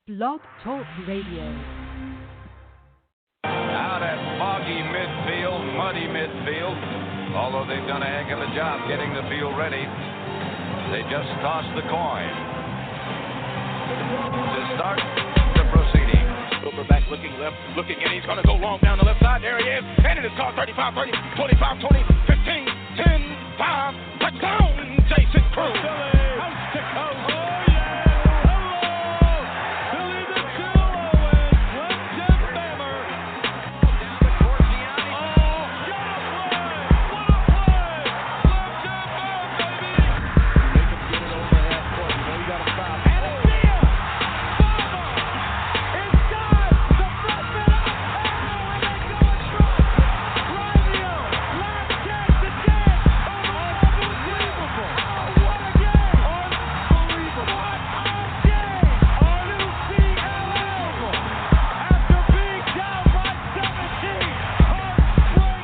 Blog Talk Radio. Out at foggy midfield, muddy midfield, although they've done a heck of a job getting the field ready. They just tossed the coin to start the proceedings. Silver back looking left, looking in. He's going to go long down the left side. There he is. And it is called 35, 30, 25, 20, 15, 10, 5. Touchdown, Jason Cruz. Coast to coast.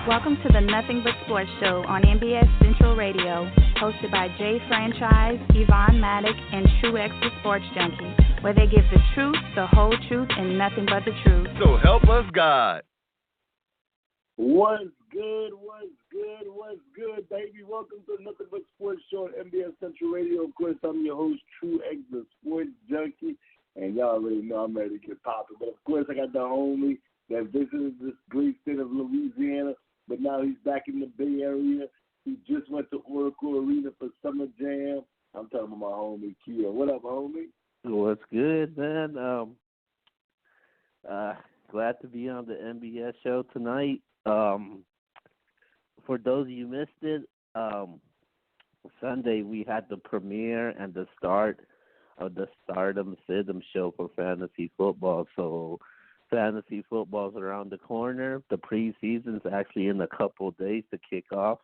Welcome to the Nothing But Sports Show on NBS Central Radio, hosted by Jay Franchise, Yvonne Maddock, and True X the Sports Junkie, where they give the truth, the whole truth, and nothing but the truth. So help us God. What's good, baby? Welcome to Nothing But Sports Show on NBS Central Radio. Of course, I'm your host, True X the Sports Junkie, and y'all already know I'm ready to get popping. But of course, I got the homie that visited this great state of Louisiana, but now he's back in the Bay Area. He just went to Oracle Arena for Summer Jam. I'm talking about my homie, Kia. What up, homie? What's good, man? Glad to be on the NBS show tonight. For those of you who missed it, Sunday we had the premiere and the start of the Stardom Sid'em show for fantasy football. So fantasy football's around the corner. The preseason's actually in a couple of days to kick off.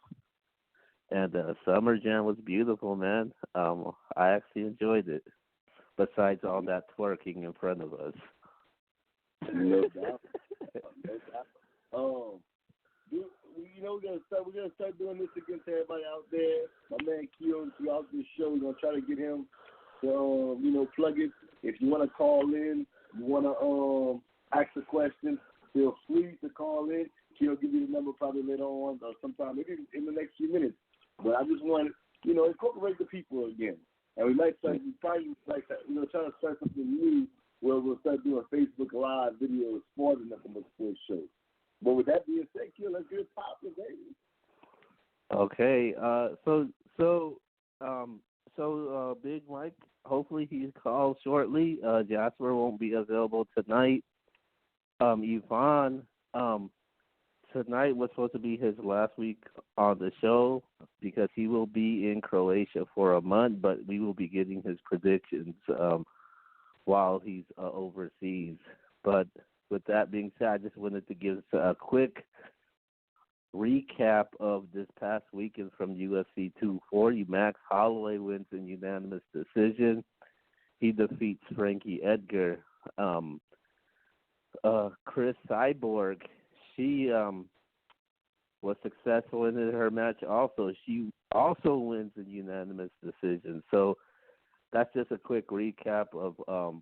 And Summer Jam was beautiful, man. I actually enjoyed it, besides all that twerking in front of us. No doubt. We're gonna start doing this again to everybody out there. My man Keo throughout this show, we're gonna try to get him to plug it. If you wanna call in, you wanna ask a question, feel free to call in. Keo give you the number probably later on or sometime maybe in the next few minutes. But I just want to, incorporate the people again. And we might start trying to start something new where we'll start doing Facebook Live videos for the Nothing But Sports Show. But with that being said, Keo, let's get it popping, baby. Okay, so Big Mike, hopefully he calls shortly. Jasper won't be available tonight. Yvonne, tonight was supposed to be his last week on the show because he will be in Croatia for a month, but we will be getting his predictions while he's overseas. But with that being said, I just wanted to give a quick recap of this past weekend from UFC 240. Max Holloway wins in unanimous decision. He defeats Frankie Edgar. Chris Cyborg, she was successful in her match also. She also wins in unanimous decision. So that's just a quick recap of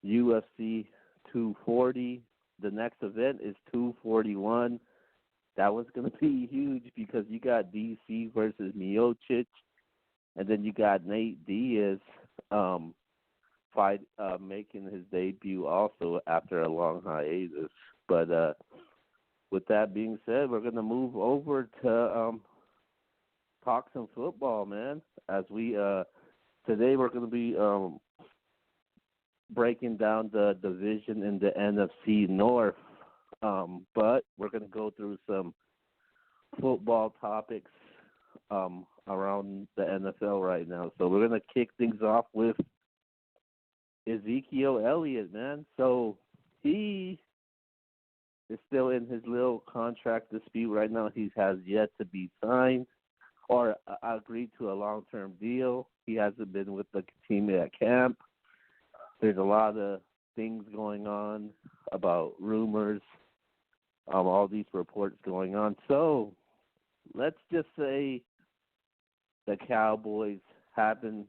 UFC 240. The next event is 241. That was going to be huge because you got DC versus Miocic, and then you got Nate Diaz making his debut also after a long hiatus. But with that being said, we're going to move over to talk some football, man. As we today we're going to be breaking down the division in the NFC North. But we're going to go through some football topics around the NFL right now. So we're going to kick things off with Ezekiel Elliott, man. So he is still in his little contract dispute right now. He has yet to be signed or agreed to a long-term deal. He hasn't been with the team at camp. There's a lot of things going on about rumors, all these reports going on. So let's just say the Cowboys happen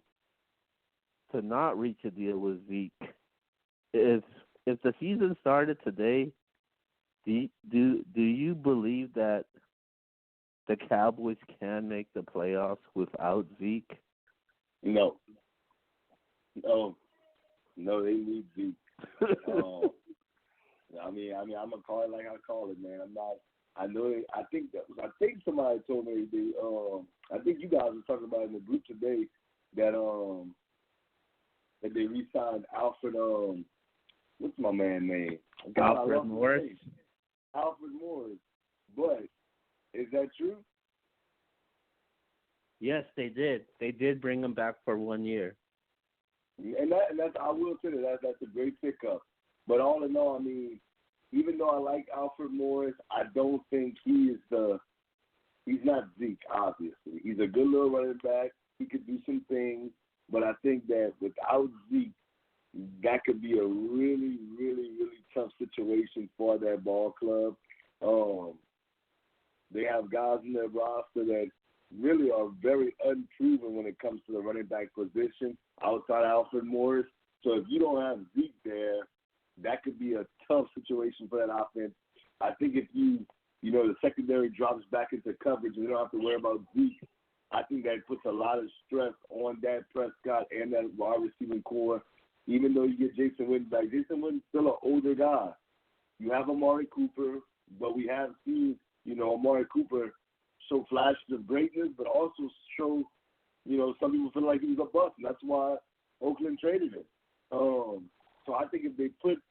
to not reach a deal with Zeke if the season started today, do you believe that the Cowboys can make the playoffs without Zeke? No, they need Zeke. I'm gonna call it like I call it, man. I'm not. I know. I think somebody told me I think you guys were talking about in the group today that they re-signed Alfred. What's my man name? Alfred Morris. Alfred Morris. But is that true? Yes, they did. They did bring him back for 1 year. And that's I will say that's a great pickup. But all in all, I mean, even though I like Alfred Morris, I don't think he's not Zeke, obviously. He's a good little running back. He could do some things. But I think that without Zeke, that could be a really, really, really tough situation for that ball club. They have guys in their roster that really are very unproven when it comes to the running back position outside Alfred Morris. So if you don't have Zeke there, that could be a tough situation for that offense. I think if the secondary drops back into coverage and they don't have to worry about Zeke, I think that puts a lot of stress on Dak Prescott and that wide receiving core. Even though you get Jason Witten back, Jason Witten's still an older guy. You have Amari Cooper, but we have seen, Amari Cooper show flashes of greatness, but also show, some people feel like he was a bust, and that's why Oakland traded him. So I think if they put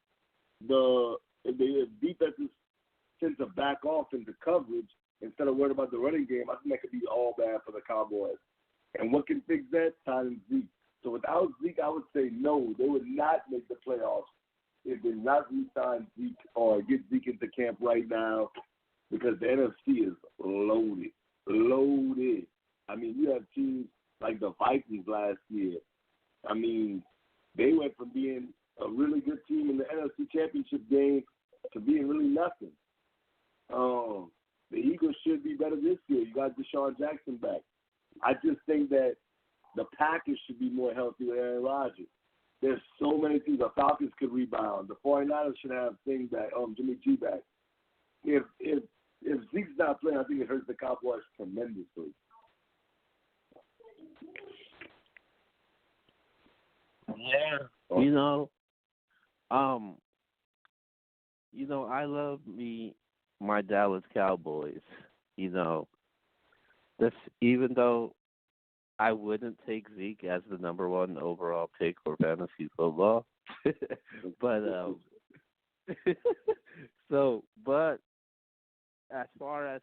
if defenses tend to back off into coverage instead of worrying about the running game, I think that could be all bad for the Cowboys. And what can fix that? Signing Zeke. So without Zeke, I would say no, they would not make the playoffs if they not re-sign Zeke or get Zeke into camp right now, because the NFC is loaded. Loaded. I mean, you have teams like the Vikings last year. I mean, they went from being a really good team in the NFC Championship game to being really nothing. The Eagles should be better this year. You got Deshaun Jackson back. I just think that the Packers should be more healthy with Aaron Rodgers. There's so many teams. The Falcons could rebound. The 49ers should have things back, Jimmy G back. If Zeke's not playing, I think it hurts the Cowboys tremendously. Yeah. I love my Dallas Cowboys. Even though I wouldn't take Zeke as the number one overall pick for fantasy football, but but as far as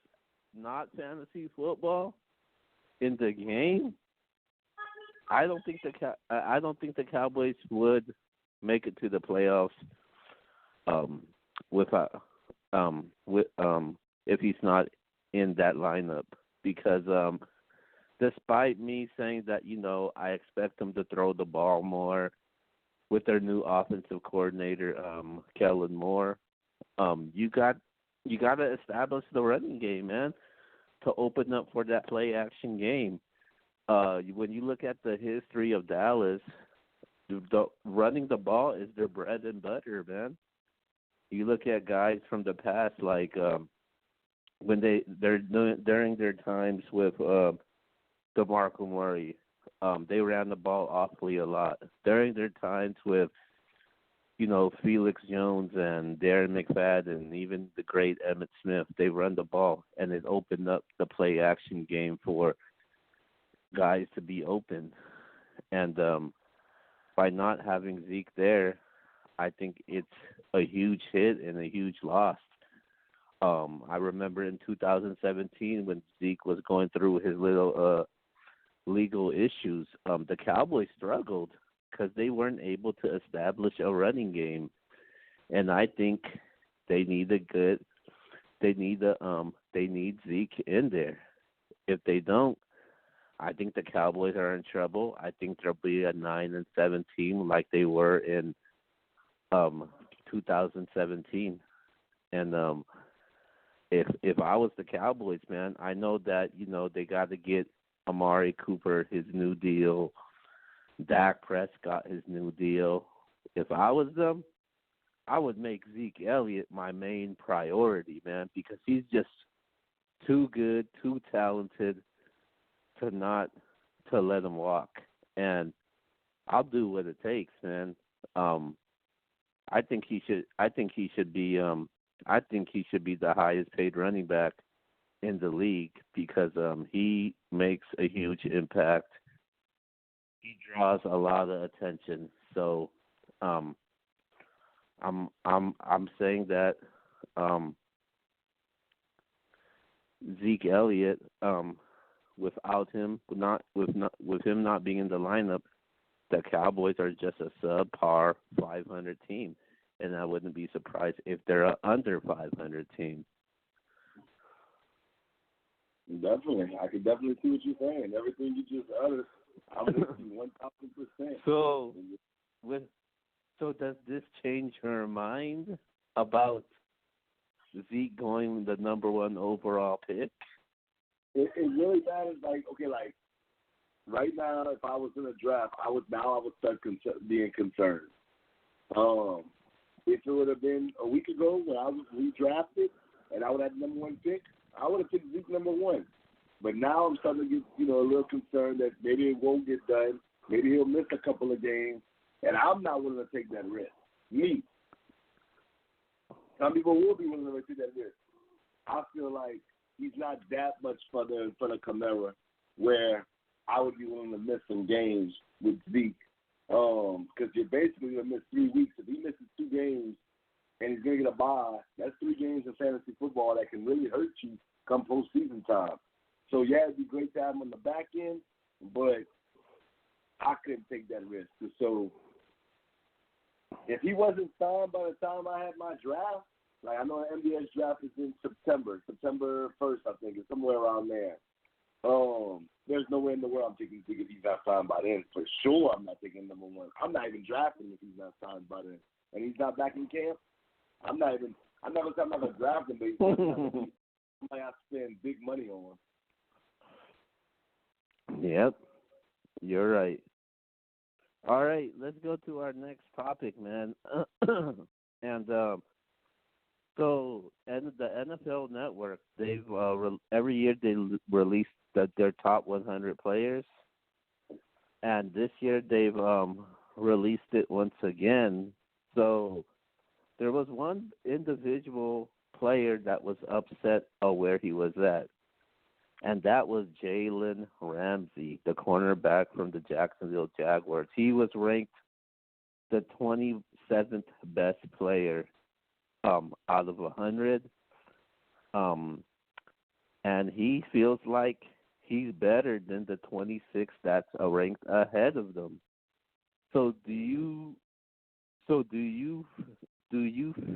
not fantasy football in the game, I don't think the Cowboys would make it to the playoffs if he's not in that lineup, because despite me saying that I expect them to throw the ball more with their new offensive coordinator Kellen Moore, you got to establish the running game, man, to open up for that play action game. When you look at the history of Dallas, running the ball is their bread and butter, man. You look at guys from the past, like when they're during their times with DeMarco Murray, they ran the ball awfully a lot. During their times with Felix Jones and Darren McFadden, even the great Emmitt Smith, they run the ball, and it opened up the play action game for guys to be open. And by not having Zeke there, I think it's a huge hit and a huge loss. I remember in 2017 when Zeke was going through his little legal issues, the Cowboys struggled because they weren't able to establish a running game, and I think they need Zeke in there. If they don't, I think the Cowboys are in trouble. I think they'll be a 9-7 team like they were in 2017. And if I was the Cowboys, man, I know that they got to get Amari Cooper his new deal, Dak Prescott his new deal. if I was them, I would make Zeke Elliott my main priority, man, because he's just too good, too talented to let him walk. And I'll do what it takes, man. I think he should be the highest paid running back in the league because he makes a huge impact. He draws a lot of attention. So I'm saying that Zeke Elliott, without him with him not being in the lineup, the Cowboys are just a subpar 500 team, and I wouldn't be surprised if they're an under 500 team. Definitely, I can definitely see what you're saying. Everything you just uttered, I'm with you 1,000%. So does this change her mind about Zeke going the number one overall pick? It really matters. Like right now, if I was in a draft, I would start being concerned. If it would have been a week ago when I was redrafted and I would have the number one pick, I would have picked Zeke number one. But now I'm starting to get, a little concerned that maybe it won't get done. Maybe he'll miss a couple of games, and I'm not willing to take that risk. Me. Some people will be willing to take that risk. I feel like he's not that much further in front of Kamara where I would be willing to miss some games with Zeke. Because you're basically going to miss 3 weeks. If he misses 2 games and he's going to get a bye, that's 3 games in fantasy football that can really hurt you come postseason time. So, yeah, it'd be great to have him on the back end, but I couldn't take that risk. So if he wasn't signed by the time I had my draft, like I know the NBS draft is in September 1st, I think, it's somewhere around there. There's no way in the world I'm taking Zeke if he's not signed by then. For sure I'm not taking number one. I'm not even drafting if he's not signed by then. And he's not back in camp. I'm not going to draft him, but he's somebody I spend big money on. Yep, you're right. All right, let's go to our next topic, man. And the NFL Network, they've every year they release their top 100 players, and this year they've released it once again. So there was one individual player that was upset of where he was at, and that was Jalen Ramsey, the cornerback from the Jacksonville Jaguars. He was ranked the 27th best player out of 100, and he feels like he's better than the 26 that's ranked ahead of them. So do you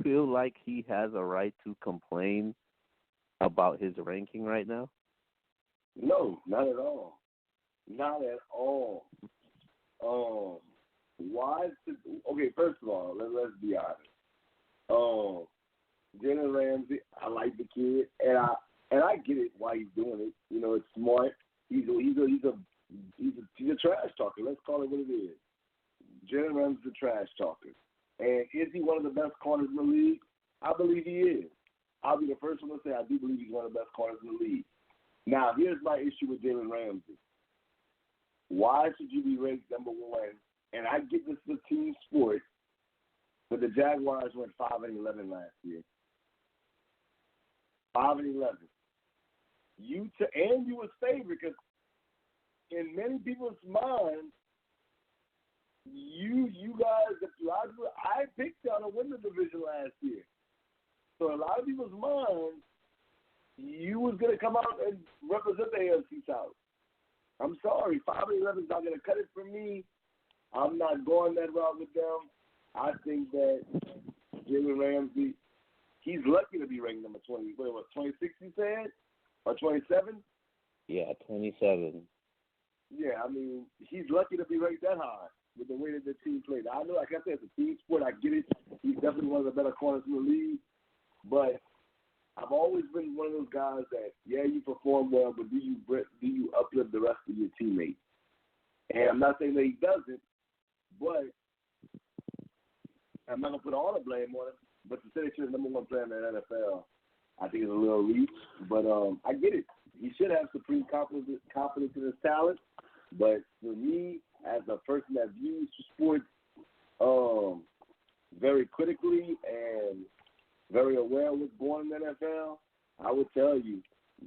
feel like he has a right to complain about his ranking right now? No, not at all. Not at all. Okay, first of all, let's be honest. Jalen Ramsey, I like the kid, and I get it why he's doing it. It's smart. He's a trash talker. Let's call it what it is. Jalen Ramsey's a trash talker. And is he one of the best corners in the league? I believe he is. I'll be the first one to say I do believe he's one of the best corners in the league. Now, here's my issue with Jalen Ramsey. Why should you be ranked number one? And I get this is a team sport, but the Jaguars went 5-11 last year. 5-11. You was favored because in many people's minds, you guys, I picked y'all to win the division last year. So a lot of people's minds, you was going to come out and represent the AFC South. I'm sorry, 5-11 is not going to cut it for me. I'm not going that route with them. I think that Jalen Ramsey, he's lucky to be ranked number 20. What was 26 you said? Or 27? Yeah, 27. Yeah, I mean, he's lucky to be ranked that high with the way that the team played. I know, like I said, it's a team sport. I get it. He's definitely one of the better corners in the league. But I've always been one of those guys that, yeah, you perform well, but do you uplift the rest of your teammates? And I'm not saying that he doesn't, but I'm not gonna put all the blame on him, but to say that you're the number one player in the NFL, I think it's a little reach. But I get it. He should have supreme confidence in his talent. But for me, as a person that views sports very critically and very aware of what's going on in the NFL, I would tell you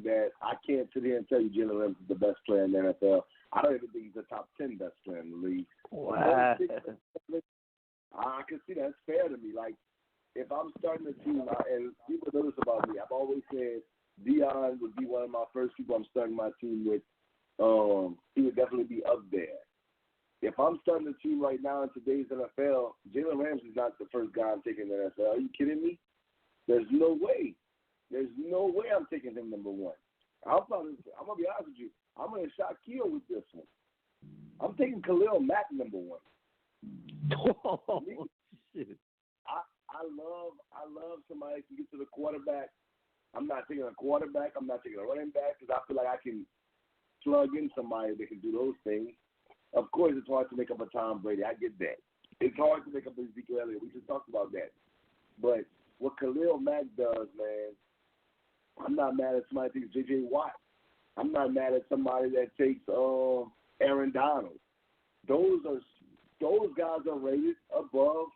that I can't sit here and tell you Jalen Ramsey is the best player in the NFL. I don't even think he's the top 10 best player in the league. Wow. I can see that's fair to me. Like, if I'm starting a team, and people know this about me, I've always said Dion would be one of my first people I'm starting my team with. He would definitely be up there. If I'm starting a team right now in today's NFL, Jalen Ramsey's not the first guy I'm taking in the NFL. Are you kidding me? There's no way. There's no way I'm taking him number one. I'm going to be honest with you. I'm going to shock Keo with this one. I'm taking Khalil Mack number one. Oh, shit. I love somebody that can get to the quarterback. I'm not taking a quarterback. I'm not taking a running back because I feel like I can plug in somebody that can do those things. Of course, it's hard to make up a Tom Brady. I get that. It's hard to make up a Ezekiel Elliott. We just talked about that. But what Khalil Mack does, man, I'm not mad at somebody that takes J.J. Watt. I'm not mad at somebody that takes Aaron Donald. Those guys are rated above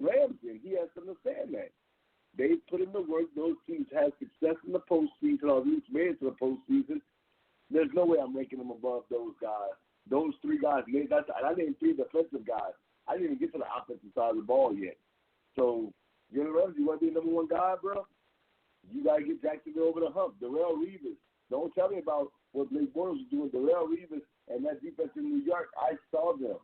Ramsey, and he has to understand that. They put in the work. Those teams have success in the postseason, or at least made it to the postseason. There's no way I'm ranking them above those guys. Those three guys, I named three defensive guys. I didn't even get to the offensive side of the ball yet. So, Jalen Ramsey, you want to be the number one guy, bro? You got to get Jacksonville over the hump. Darrelle Revis. Don't tell me about what Blake Bortles was doing. Darrelle Revis and that defense in New York, I saw them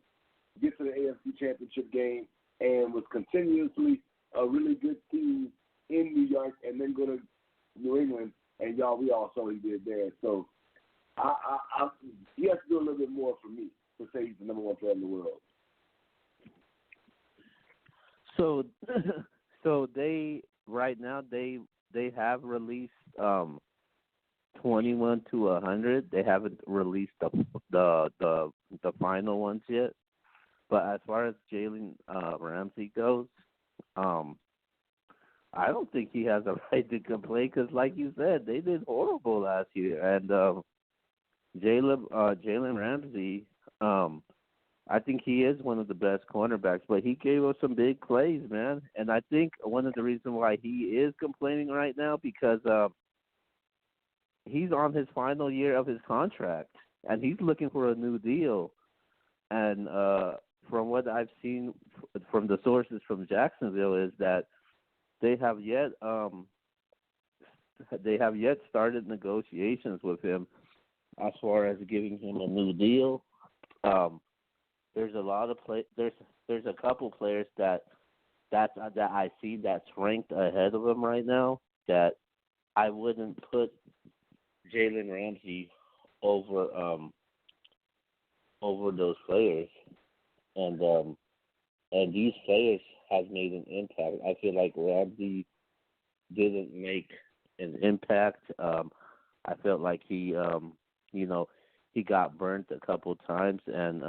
get to the AFC Championship game and was continuously a really good team in New York and then go to New England. And, we all saw what he did there. So, he has to do a little bit more for me to say he's the number one player in the world. So they right now they have released 21 to 100. They haven't released the final ones yet. But as far as Jalen Ramsey goes, I don't think he has a right to complain because, like you said, they did horrible last year. And Jalen Ramsey, I think he is one of the best cornerbacks, but he gave us some big plays, man. And I think one of the reasons why he is complaining right now because he's on his final year of his contract, and he's looking for a new deal. And from what I've seen from the sources from Jacksonville is that they have yet started negotiations with him as far as giving him a new deal. There's a lot of there's a couple players that I see that's ranked ahead of him right now that I wouldn't put Jalen Ramsey over those players, and these players have made an impact. I feel like Ramsey didn't make an impact. I felt like he he got burnt a couple times, and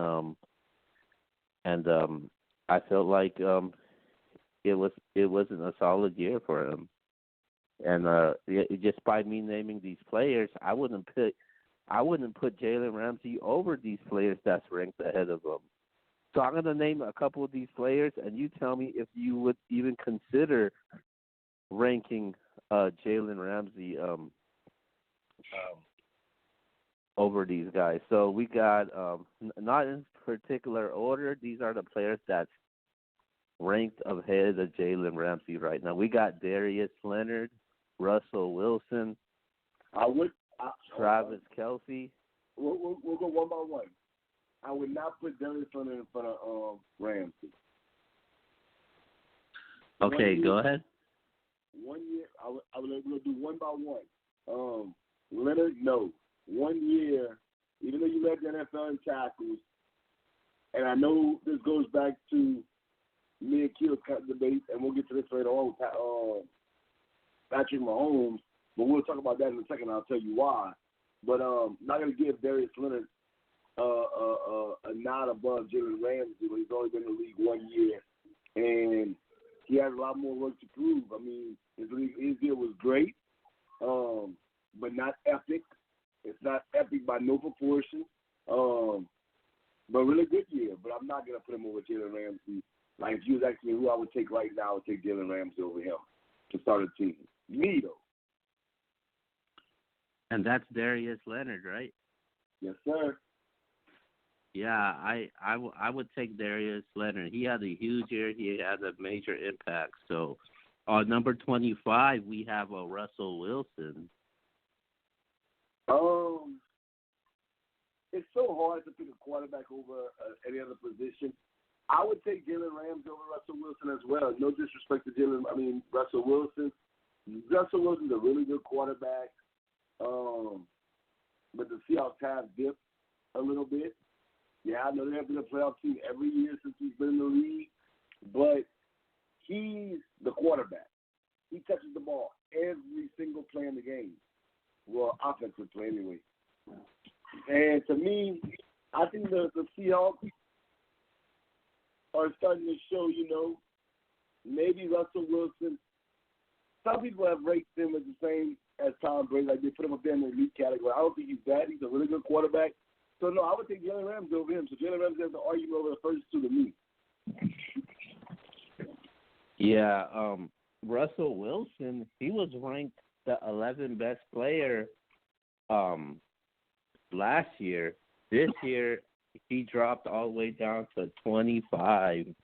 I felt like it wasn't a solid year for him. And just by me naming these players, I wouldn't put Jalen Ramsey over these players that's ranked ahead of him. So I'm going to name a couple of these players, and you tell me if you would even consider ranking Jalen Ramsey over these guys. So we got, not in particular order, these are the players that's ranked ahead of Jalen Ramsey right now. We got Darius Leonard, Russell Wilson, Travis Kelce. We'll go one by one. I would not put Darius Leonard in front of Ramsey. Okay, go ahead. 1 year, we'll do one by one. Leonard, no. 1 year, even though you led the NFL in tackles, and I know this goes back to me and Keel's debate, and we'll get to this later on with Patrick Mahomes, but we'll talk about that in a second. I'll tell you why. But I'm not going to give Darius Leonard a nod above Jalen Ramsey when he's only been in the league 1 year. And has a lot more work to prove. I mean, his year was great, but not epic. It's not epic by no proportion. But really good year. But I'm not going to put him over Jalen Ramsey. Like, if you was asking me who I would take right now, I would take Jalen Ramsey over him to start a team. Me, though. And that's Darius Leonard, right? Yes, sir. Yeah, I would take Darius Leonard. He had a huge year. He had a major impact. So, number 25, we have Russell Wilson. It's so hard to pick a quarterback over any other position. I would take Jalen Ramsey over Russell Wilson as well. No disrespect to Russell Wilson. Russell Wilson's a really good quarterback. But the Seahawks have dipped a little bit. Yeah, I know they have been a playoff team every year since he's been in the league, but he's the quarterback. He touches the ball every single play in the game. Well, offensive play anyway. And to me, I think the Seahawks are starting to show, maybe Russell Wilson. Some people have rated him as the same as Tom Brady. Like, they put him up there in the elite category. I don't think he's bad. He's a really good quarterback. So, no, I would take Jalen Ramsey over him. So, Jalen Ramsey has the argument over the first two to me. Yeah, Russell Wilson, he was ranked the 11th best player last year. This year, he dropped all the way down to 25.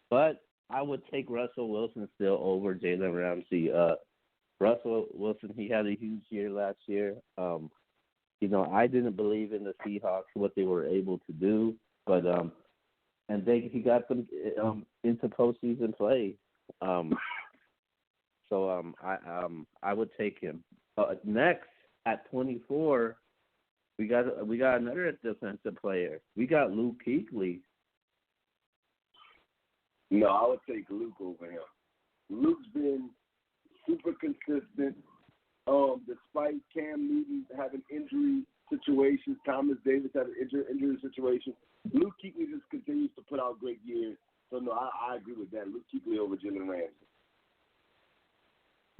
But I would take Russell Wilson still over Jalen Ramsey. Russell Wilson, he had a huge year last year. I didn't believe in the Seahawks, what they were able to do, but he got them into postseason play. So I would take him. Next at 24, we got another defensive player. We got Luke Kuechly. No, I would take Luke over him. Luke's been super consistent. Despite Cam Newton having injury situations, Thomas Davis having injury situations, Luke Kuechly just continues to put out great years. So, no, I agree with that. Luke Kuechly over Jalen Ramsey.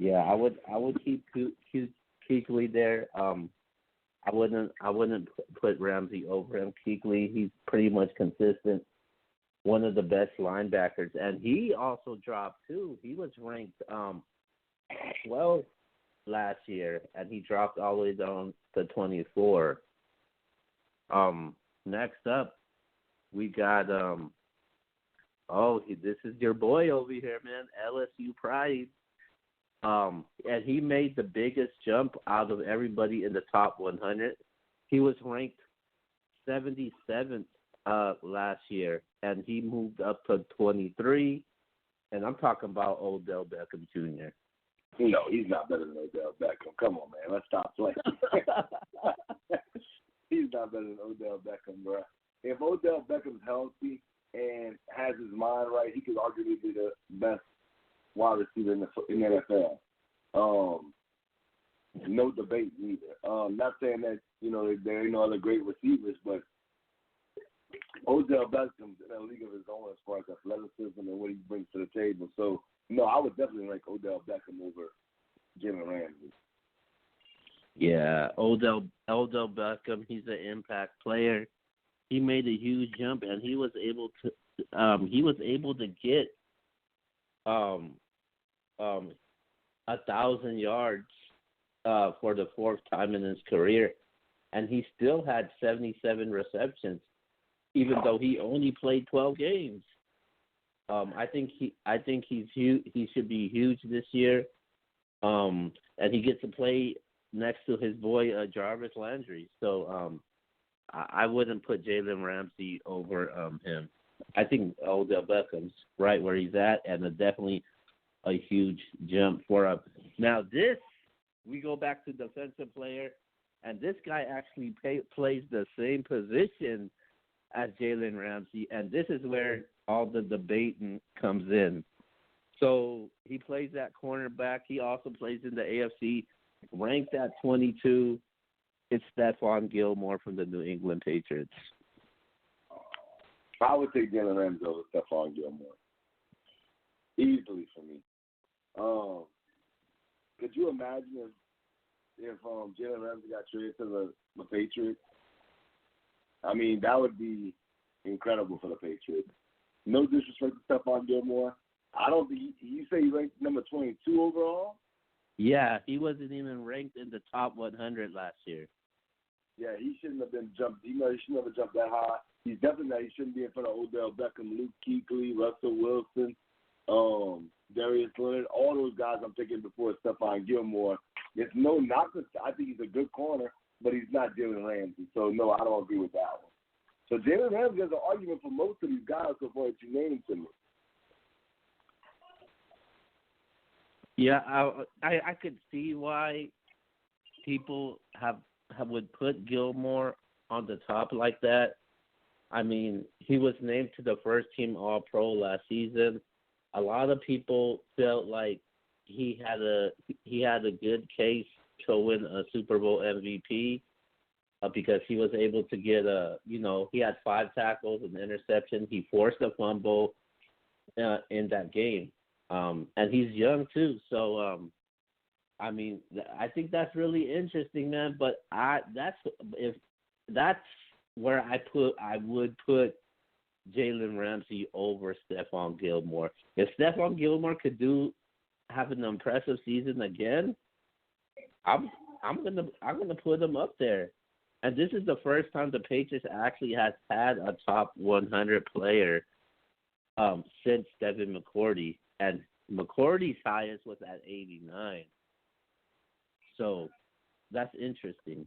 Yeah, I would keep Kuechly there. I wouldn't put Ramsey over him. Kuechly, he's pretty much consistent. One of the best linebackers, and he also dropped too. He was ranked 12th last year, and he dropped all the way down to 24. Next up, we got this is your boy over here, man, LSU Pride. And he made the biggest jump out of everybody in the top 100. He was ranked 77th last year, and he moved up to 23. And I'm talking about Odell Beckham Jr. No, he's not better than Odell Beckham. Come on, man. Let's stop playing. He's not better than Odell Beckham, bro. If Odell Beckham's healthy and has his mind right, he could arguably be the best wide receiver in the NFL. No debate neither. Not saying that, there ain't no other great receivers, but Odell Beckham's in a league of his own as far as athleticism and what he brings to the table. So, no, I would definitely rank Odell Beckham over Jalen Ramsey. Yeah, Odell Beckham, he's an impact player. He made a huge jump, and he was able to get 1,000 yards for the fourth time in his career, and he still had 77 receptions, even though he only played 12 games. I think he's huge. He should be huge this year, and he gets to play next to his boy Jarvis Landry. So I wouldn't put Jalen Ramsey over him. I think Odell Beckham's right where he's at, and definitely a huge jump for him. Now we go back to defensive player, and this guy actually plays the same position as Jalen Ramsey, and this is where all the debating comes in. So he plays that cornerback. He also plays in the AFC, ranked at 22. It's Stephon Gilmore from the New England Patriots. I would take Jalen Ramsey over Stephon Gilmore. easily for me. Could you imagine if Jalen Ramsey got traded to the Patriots? I mean, that would be incredible for the Patriots. No disrespect to Stephon Gilmore. I don't think you say he ranked number 22 overall? Yeah, he wasn't even ranked in the top 100 last year. Yeah, he shouldn't have been jumped. He shouldn't have jumped that high. He's definitely he shouldn't be in front of Odell Beckham, Luke Kuechly, Russell Wilson, Darius Leonard. All those guys I'm thinking before Stephon Gilmore. It's no knock. I think he's a good corner, but he's not Jalen Ramsey. So, no, I don't agree with that one. So, Jalen Ramsey has an argument for most of these guys so far that you named to me. Yeah, I could see why people would put Gilmore on the top like that. I mean, he was named to the first team All-Pro last season. A lot of people felt like he had a good case to win a Super Bowl MVP because he was able to get he had 5 tackles and interception. He forced a fumble in that game. And he's young too, so I mean, I think that's really interesting, man. But that's where I would put Jalen Ramsey over Stephon Gilmore. If Stephon Gilmore could have an impressive season again, I'm gonna put him up there. And this is the first time the Patriots actually has had a top 100 player since Devin McCourty. And McCourty's highest was at 89. So that's interesting.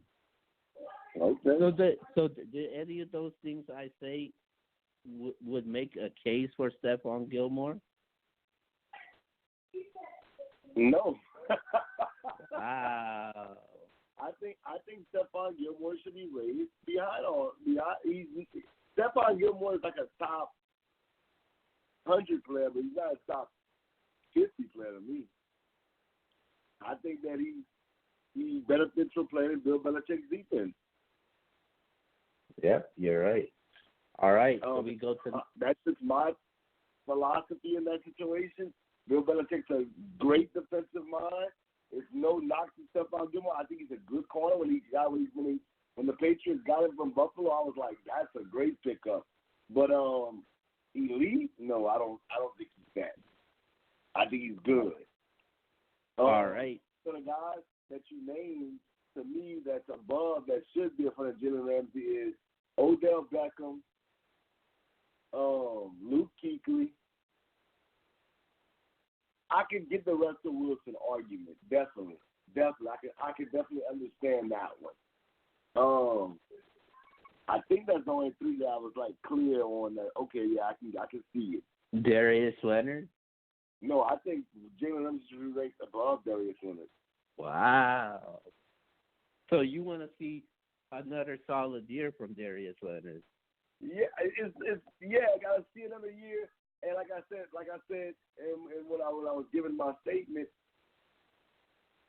Okay. So did any of those things I say would make a case for Stephon Gilmore? No. Wow. I think Stephon Gilmore should be raised behind. Stephon Gilmore is like a top 100 player, but he's not a top 50 player to me. I think that he benefits from playing in Bill Belichick's defense. Yep, you're right. All right, so we go to that's just my philosophy in that situation. Bill Belichick's a great defensive mind. It's no knock to Stephon Gilmore. I think he's a good corner. When the Patriots got him from Buffalo, I was like, that's a great pickup. But elite? No, I don't think he's that. I think he's good. All right. So the guys that you named, to me, that's above, that should be in front of Jalen Ramsey is Odell Beckham, Luke Kuechly. I can get the Russell Wilson argument, definitely. I can definitely understand that one. I think that's the only 3 that I was like clear on that. Okay, yeah, I can see it. Darius Leonard? No, I think Jalen Ramsey should be ranked above Darius Leonard. Wow. So you want to see another solid year from Darius Leonard? Yeah, I gotta see another year. And like I said, and when I was giving my statement,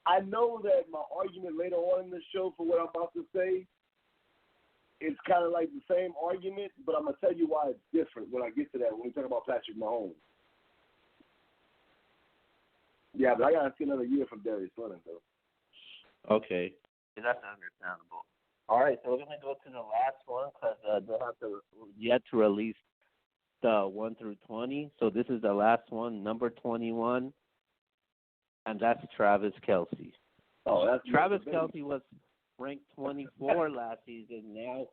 I know that my argument later on in the show for what I'm about to say, it's kind of like the same argument, but I'm gonna tell you why it's different when I get to that. When we talk about Patrick Mahomes. Yeah, but I gotta see another year from Darius Leonard though. Okay, that's understandable. All right, so we're gonna go to the last one because they'll have to yet to release the 1 through 20. So this is the last one, number 21, and that's Travis Kelce. Oh, that's Travis Kelce was ranked 24 last season. Now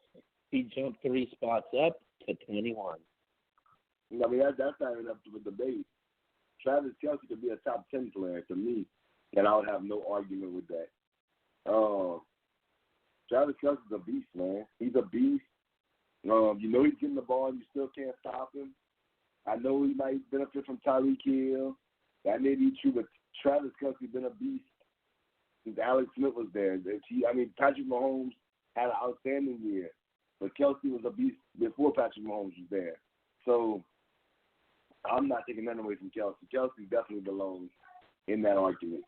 he jumped 3 spots up to 21. I mean, that's not even up to a debate. Travis Kelce could be a top 10 player to me, and I would have no argument with that. Travis Kelce's a beast, man. He's a beast. You know he's getting the ball, and you still can't stop him. I know he might benefit from Tyreek Hill. That may be true, but Travis Kelce's been a beast since Alex Smith was there. Patrick Mahomes had an outstanding year, but Kelce was a beast before Patrick Mahomes was there. So I'm not taking nothing away from Kelce. Kelce definitely belongs in that argument.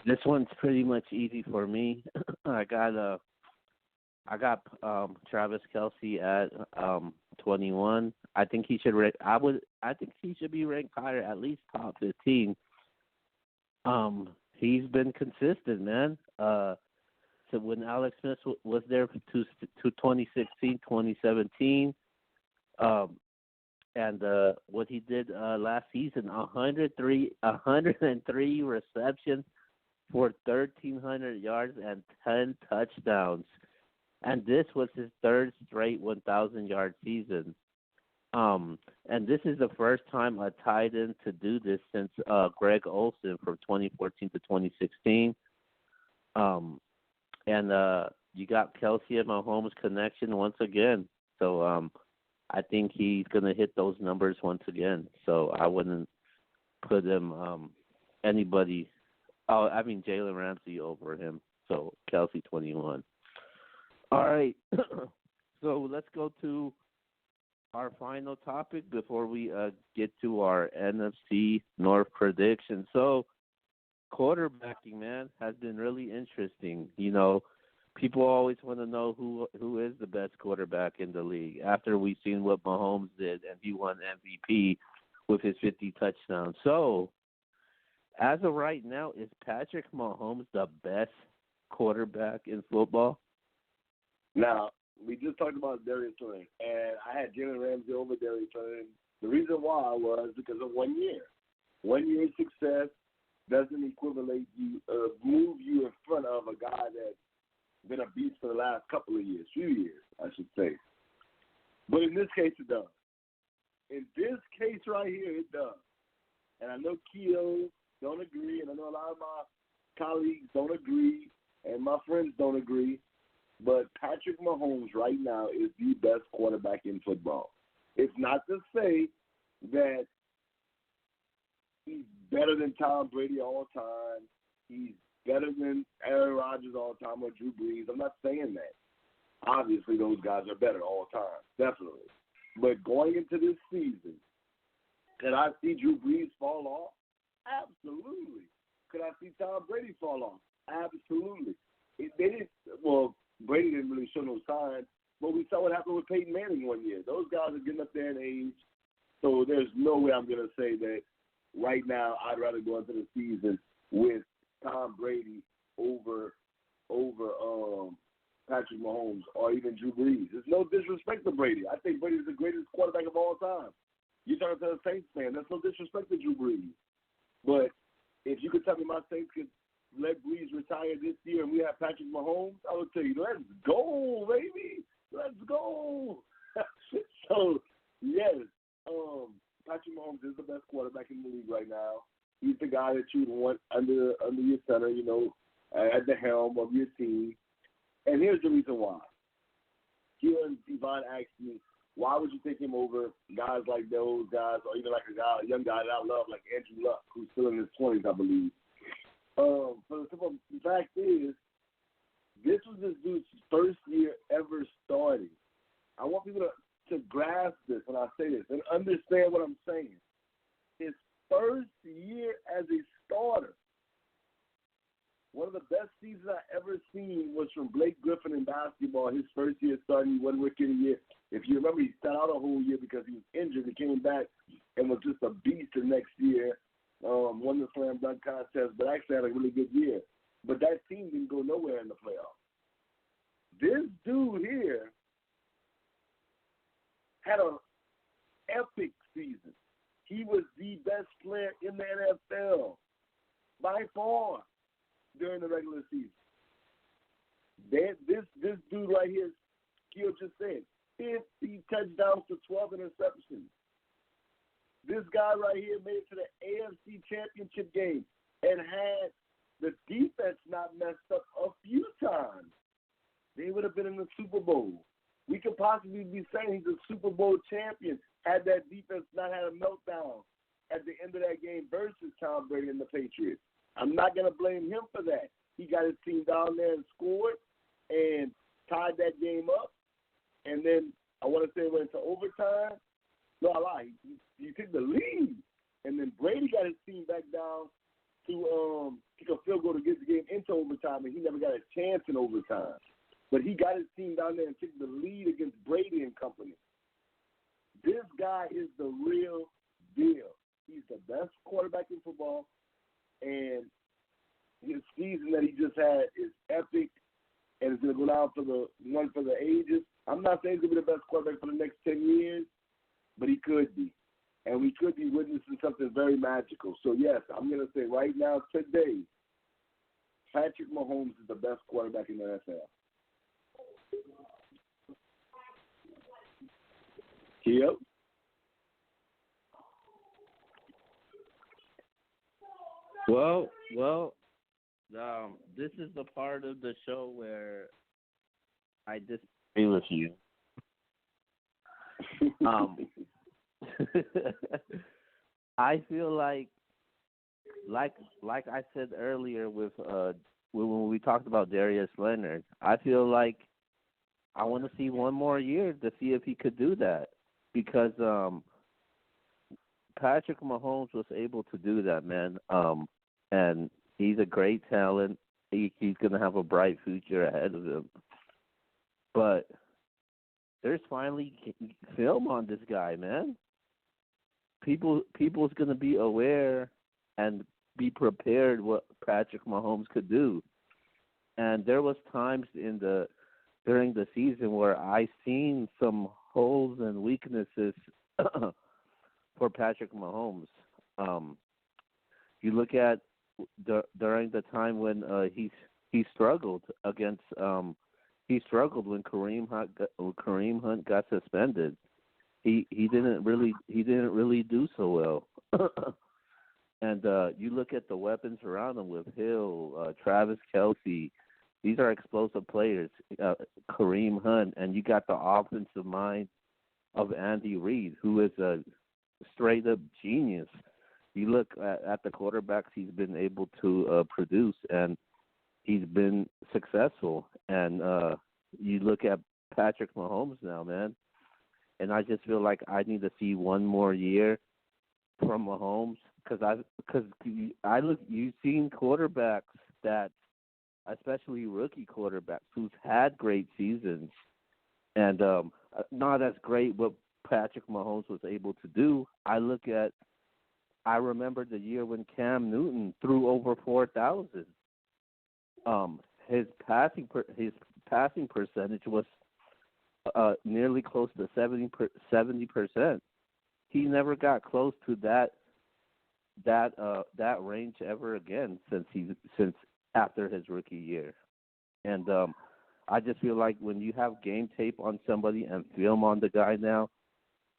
This one's pretty much easy for me. I got Travis Kelce at 21. I think he should I think he should be ranked higher, at least top 15. He's been consistent, man. So when Alex Smith was there to 2016, 2017, and what he did last season, 103 receptions for 1,300 yards and 10 touchdowns. And this was his third straight 1,000-yard season. And this is the first time a tight end to do this since Greg Olsen from 2014 to 2016. And you got Kelsey and Mahomes connection once again. So I think he's going to hit those numbers once again. So I wouldn't put him anybody. Oh, I mean Jalen Ramsey over him. So Kelsey 21. All right. So let's go to our final topic before we get to our NFC North prediction. So quarterbacking, man, has been really interesting. You know, people always want to know who is the best quarterback in the league after we've seen what Mahomes did and he won MVP with his 50 touchdowns. So as of right now, is Patrick Mahomes the best quarterback in football? Now, we just talked about Darius Slay, and I had Jalen Ramsey over Darius Slay. The reason why was because of 1 year. 1 year success doesn't equivalent you, move you in front of a guy that's been a beast for the last few years, I should say. But in this case, it does. In this case right here, it does. And I know Keo don't agree, and I know a lot of my colleagues don't agree, and my friends don't agree. But Patrick Mahomes right now is the best quarterback in football. It's not to say that he's better than Tom Brady all time. He's better than Aaron Rodgers all time or Drew Brees. I'm not saying that. Obviously, those guys are better all time, definitely. But going into this season, could I see Drew Brees fall off? Absolutely. Could I see Tom Brady fall off? Absolutely. Brady didn't really show no signs, but we saw what happened with Peyton Manning 1 year. Those guys are getting up there in age, so there's no way I'm going to say that right now I'd rather go into the season with Tom Brady over Patrick Mahomes or even Drew Brees. There's no disrespect to Brady. I think Brady's the greatest quarterback of all time. You talking to a Saints fan, that's no disrespect to Drew Brees. But if you could tell me my Saints could let Brees retire this year and we have Patrick Mahomes, I would tell you, let's go, baby. Let's go. So, yes, Patrick Mahomes is the best quarterback in the league right now. He's the guy that you would want under your center, you know, at the helm of your team. And here's the reason why. Here, Yvonne asked me, why would you take him over guys like those guys or even like a young guy that I love like Andrew Luck, who's still in his 20s, I believe. But the simple fact is, this was this dude's first year ever starting. I want people to grasp this when I say this and understand what I'm saying. His first year as a starter. One of the best seasons I ever seen was from Blake Griffin in basketball. His first year starting, he won Rookie of the Year. If you remember, he sat out a whole year because he was injured. He came back and was just a beast the next year. Won the slam dunk contest, but actually had a really good year. But that team didn't go nowhere in the playoffs. This dude here had an epic season. He was the best player in the NFL by far during the regular season. This dude right here, Keel just said, 50 touchdowns to 12 interceptions. This guy right here made it to the AFC Championship game and had the defense not messed up a few times. They would have been in the Super Bowl. We could possibly be saying he's a Super Bowl champion had that defense not had a meltdown at the end of that game versus Tom Brady and the Patriots. I'm not going to blame him for that. He got his team down there and scored and tied that game up. And then I want to say it went into overtime. No, I lie. He took the lead. And then Brady got his team back down to kick a field goal to get the game into overtime, and he never got a chance in overtime. But he got his team down there and took the lead against Brady and company. guy is the real deal. He's the best quarterback in football, and his season that he just had is epic, and it's going to go down for the one for the ages. I'm not saying he's going to be the best quarterback for the next 10 years, but he could be. And we could be witnessing something very magical. So, yes, I'm going to say right now, today, Patrick Mahomes is the best quarterback in the NFL. Yep. Well, this is the part of the show where I disagree with you. I feel like I said earlier with when we talked about Darius Leonard, I feel like I want to see one more year to see if he could do that, because Patrick Mahomes was able to do that, man. And he's a great talent. He's going to have a bright future ahead of him. But there's finally film on this guy, man. People's going to be aware and be prepared what Patrick Mahomes could do. And there was times during the season where I seen some holes and weaknesses for Patrick Mahomes. You look at during the time when he struggled against he struggled when Kareem Hunt got suspended. He didn't really do so well. And you look at the weapons around him with Hill, Travis Kelce. These are explosive players. Kareem Hunt, and you got the offensive mind of Andy Reid, who is a straight up genius. You look at the quarterbacks he's been able to produce, and he's been successful. And you look at Patrick Mahomes now, man, and I just feel like I need to see one more year from Mahomes, because you've seen quarterbacks that, especially rookie quarterbacks, who's had great seasons, and not as great what Patrick Mahomes was able to do. I remember the year when Cam Newton threw over 4,000. His passing percentage was nearly close to 70%. He never got close to that range ever again since after his rookie year. And I just feel like when you have game tape on somebody and film on the guy now,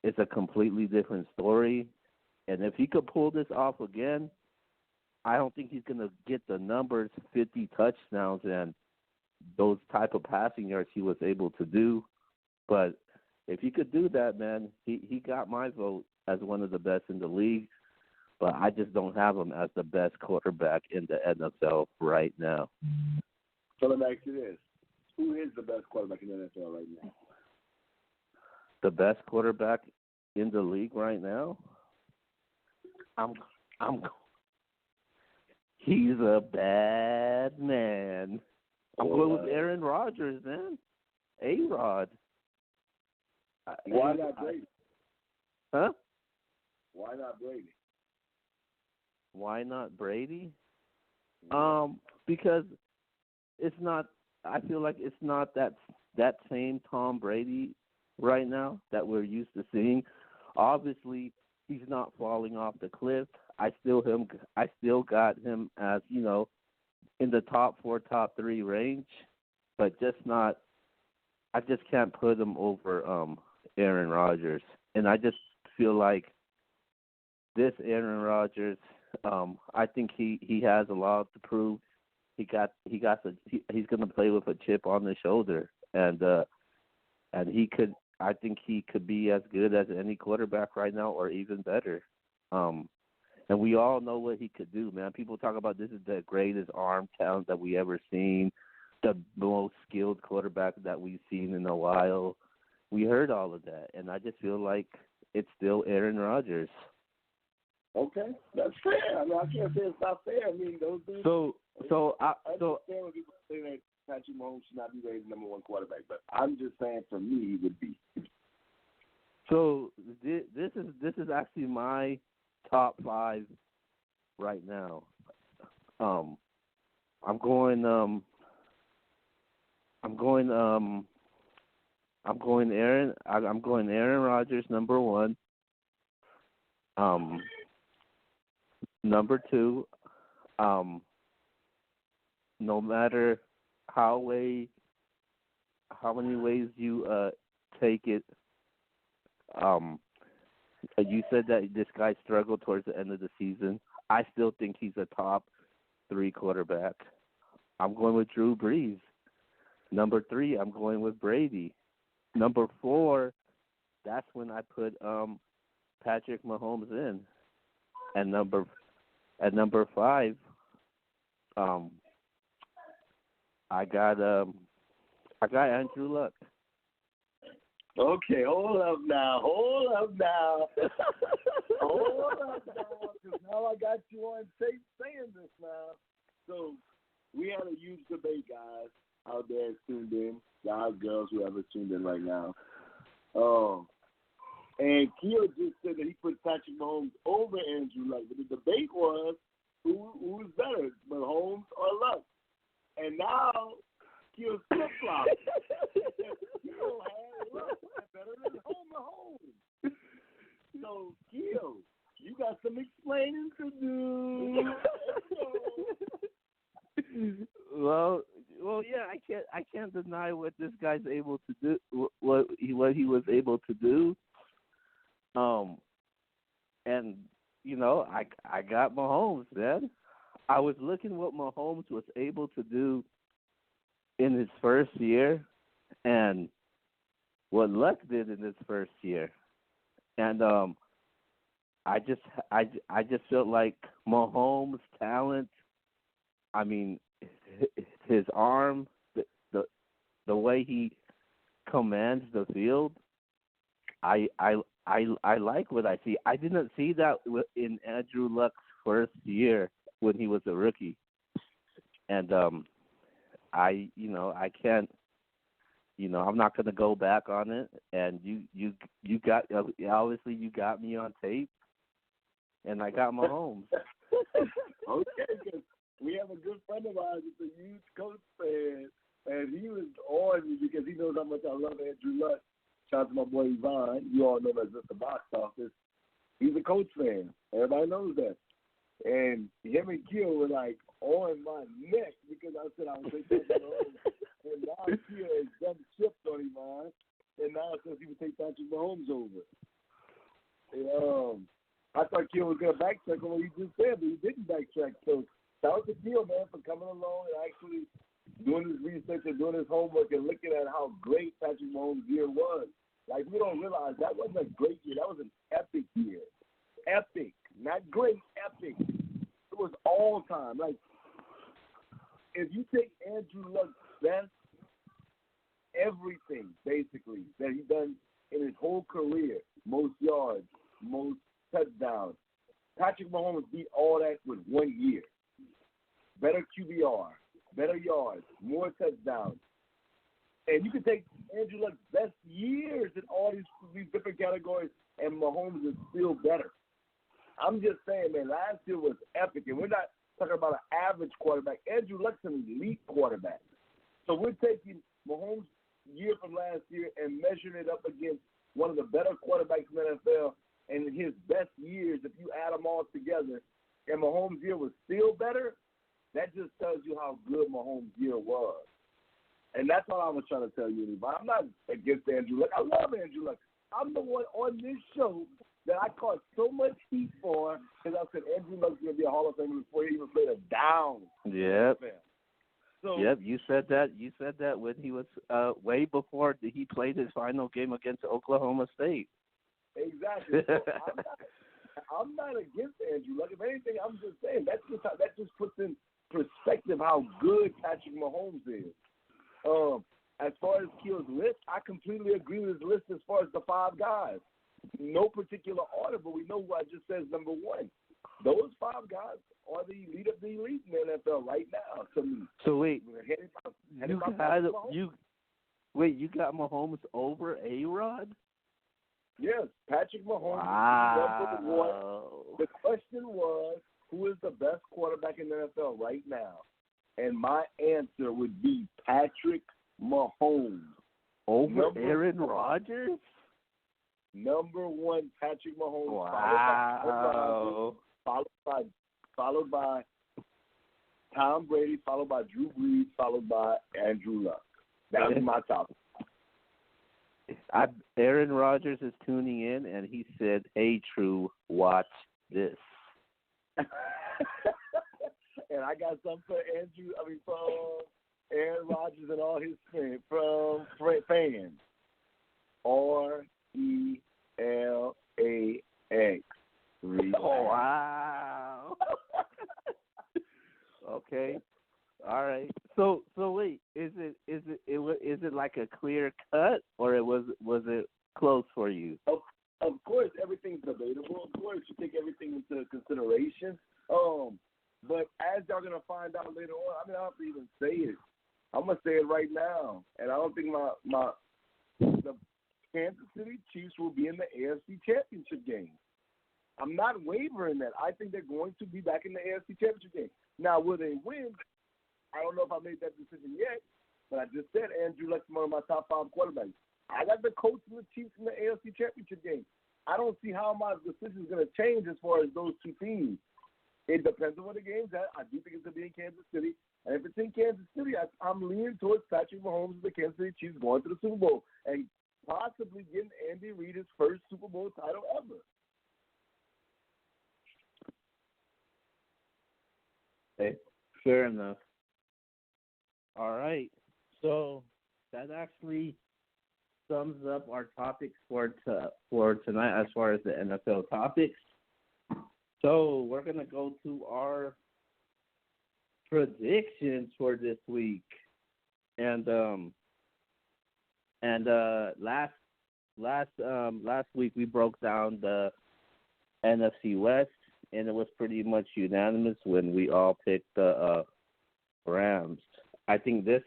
it's a completely different story. And if he could pull this off again, I don't think he's going to get the numbers, 50 touchdowns and those type of passing yards he was able to do. But if he could do that, man, he got my vote as one of the best in the league. But I just don't have him as the best quarterback in the NFL right now. So let me ask you this. Who is the best quarterback in the NFL right now? The best quarterback in the league right now? He's a bad man. I'm going with Aaron Rodgers, man. A-Rod. Why not Brady? Huh? Why not Brady? Why not Brady? Because it's not. I feel like it's not that same Tom Brady right now that we're used to seeing. Obviously, he's not falling off the cliff. I still got him as, in the top 4, top 3 range, but just not. I just can't put him over Aaron Rodgers, and I just feel like this Aaron Rodgers. I think he has a lot to prove. He's going to play with a chip on his shoulder, and he could. I think he could be as good as any quarterback right now, or even better. And we all know what he could do, man. People talk about this is the greatest arm talent that we ever seen, the most skilled quarterback that we've seen in a while. We heard all of that, and I just feel like it's still Aaron Rodgers. Okay, that's fair. I mean, I can't say it's not fair. I mean, those dudes. I understand when people say that Patrick Mahomes should not be rated number 1 quarterback, but I'm just saying for me, he would be. So this is actually my top 5 right now. I'm going Aaron Rodgers number 1. Number 2, no matter how many ways you take it, you said that this guy struggled towards the end of the season. I still think he's a top 3 quarterback. I'm going with Drew Brees. Number 3, I'm going with Brady. Number 4, that's when I put Patrick Mahomes in. And number 5, I got Andrew Luck. Okay, hold up now. Because now I got you on tape saying this now. So we had a huge debate, guys, out there tuned in, guys, girls, whoever's tuned in right now. And Keo just said that he put Patrick Mahomes over Andrew Luck. But the debate was who's better, Mahomes or Luck? And now Keo's flip-flop. Keo had Luck better than Mahomes. So, Keo, you got some explaining to do. Well, yeah, I can't deny what this guy's able to do, what he was able to do. And you know, I got Mahomes, man. I was looking what Mahomes was able to do in his first year, and what Luck did in his first year, and I just felt like Mahomes' talent. I mean, his arm, the way he commands the field. I like what I see. I didn't see that in Andrew Luck's first year when he was a rookie, and I can't. I'm not going to go back on it. And you got obviously you got me on tape, and I got Mahomes. Okay, because we have a good friend of ours that's a huge Colts fan, and he was on me because he knows how much I love Andrew Luck. Shout out to my boy Yvonne. You all know him as Mr. Box Office. He's a Colts fan. Everybody knows that. And him and Keo were like on my neck because I said I would take that Mahomes. And now Keo has done shift on Yvonne. And now it says he would take Patrick Mahomes over. And, I thought Keo was going to backtrack on what he just said, but he didn't backtrack. So shout out to Keo, man, for coming along and actually doing his research and doing his homework and looking at how great Patrick Mahomes' year was. Like, we don't realize that wasn't a great year. That was an epic year. Epic. Not great, epic. It was all time. Like, if you take Andrew Luck's best, everything, basically, that he done in his whole career, most yards, most touchdowns, Patrick Mahomes beat all that with 1 year. Better QBR, better yards, more touchdowns. And you can take Andrew Luck's best years in all these different categories, and Mahomes is still better. I'm just saying, man, last year was epic, and we're not talking about an average quarterback. Andrew Luck's an elite quarterback. So we're taking Mahomes' year from last year and measuring it up against one of the better quarterbacks in the NFL and his best years. If you add them all together, and Mahomes' year was still better, that just tells you how good Mahomes' year was. And that's all I was trying to tell you, but I'm not against Andrew Luck. I love Andrew Luck. I'm the one on this show that I caught so much heat for because I said Andrew Luck's going to be a Hall of Famer before he even played a down. Yep. So, yep, you said that. You said that when he was way before he played his final game against Oklahoma State. Exactly. So I'm not against Andrew Luck. If anything, I'm just saying that just puts in perspective how good Patrick Mahomes is. As far as Keel's list, I completely agree with his list as far as the 5 guys. No particular order, but we know who I just said is number 1. Those 5 guys are the elite of the elite in the NFL right now. So wait, you got Mahomes over A-Rod? Yes, Patrick Mahomes Wow. is number one. The question was, who is the best quarterback in the NFL right now? And my answer would be Patrick Mahomes. Over Aaron Rodgers? Number one, Patrick Mahomes. Wow. Followed by Tom Brady, followed by Drew Brees, followed by Andrew Luck. That was my top. Aaron Rodgers is tuning in, and he said, "Hey, True, watch this." And I got something for Aaron Rodgers and all his fans. RELAX. Oh, wow. Okay. All right. So wait, is it like a clear cut, or was it close for you? Of course, everything's debatable. Of course, you take everything into consideration. But as y'all gonna find out later on, I don't have to even say it. I'm gonna say it right now, and I don't think the Kansas City Chiefs will be in the AFC Championship game. I'm not wavering that. I think they're going to be back in the AFC Championship game. Now, will they win? I don't know if I made that decision yet, but I just said Andrew Luck's one of my top 5 quarterbacks. I got the coach and the Chiefs in the AFC Championship game. I don't see how my decision is going to change as far as those two teams. It depends on where the game's at. I do think it's going to be in Kansas City. And if it's in Kansas City, I'm leaning towards Patrick Mahomes and the Kansas City Chiefs going to the Super Bowl and possibly getting Andy Reid his first Super Bowl title ever. Okay, fair enough. All right. So that actually sums up our topics for tonight as far as the NFL topics. So we're going to go to our predictions for this week. And last week we broke down the NFC West, and it was pretty much unanimous when we all picked the Rams. I think this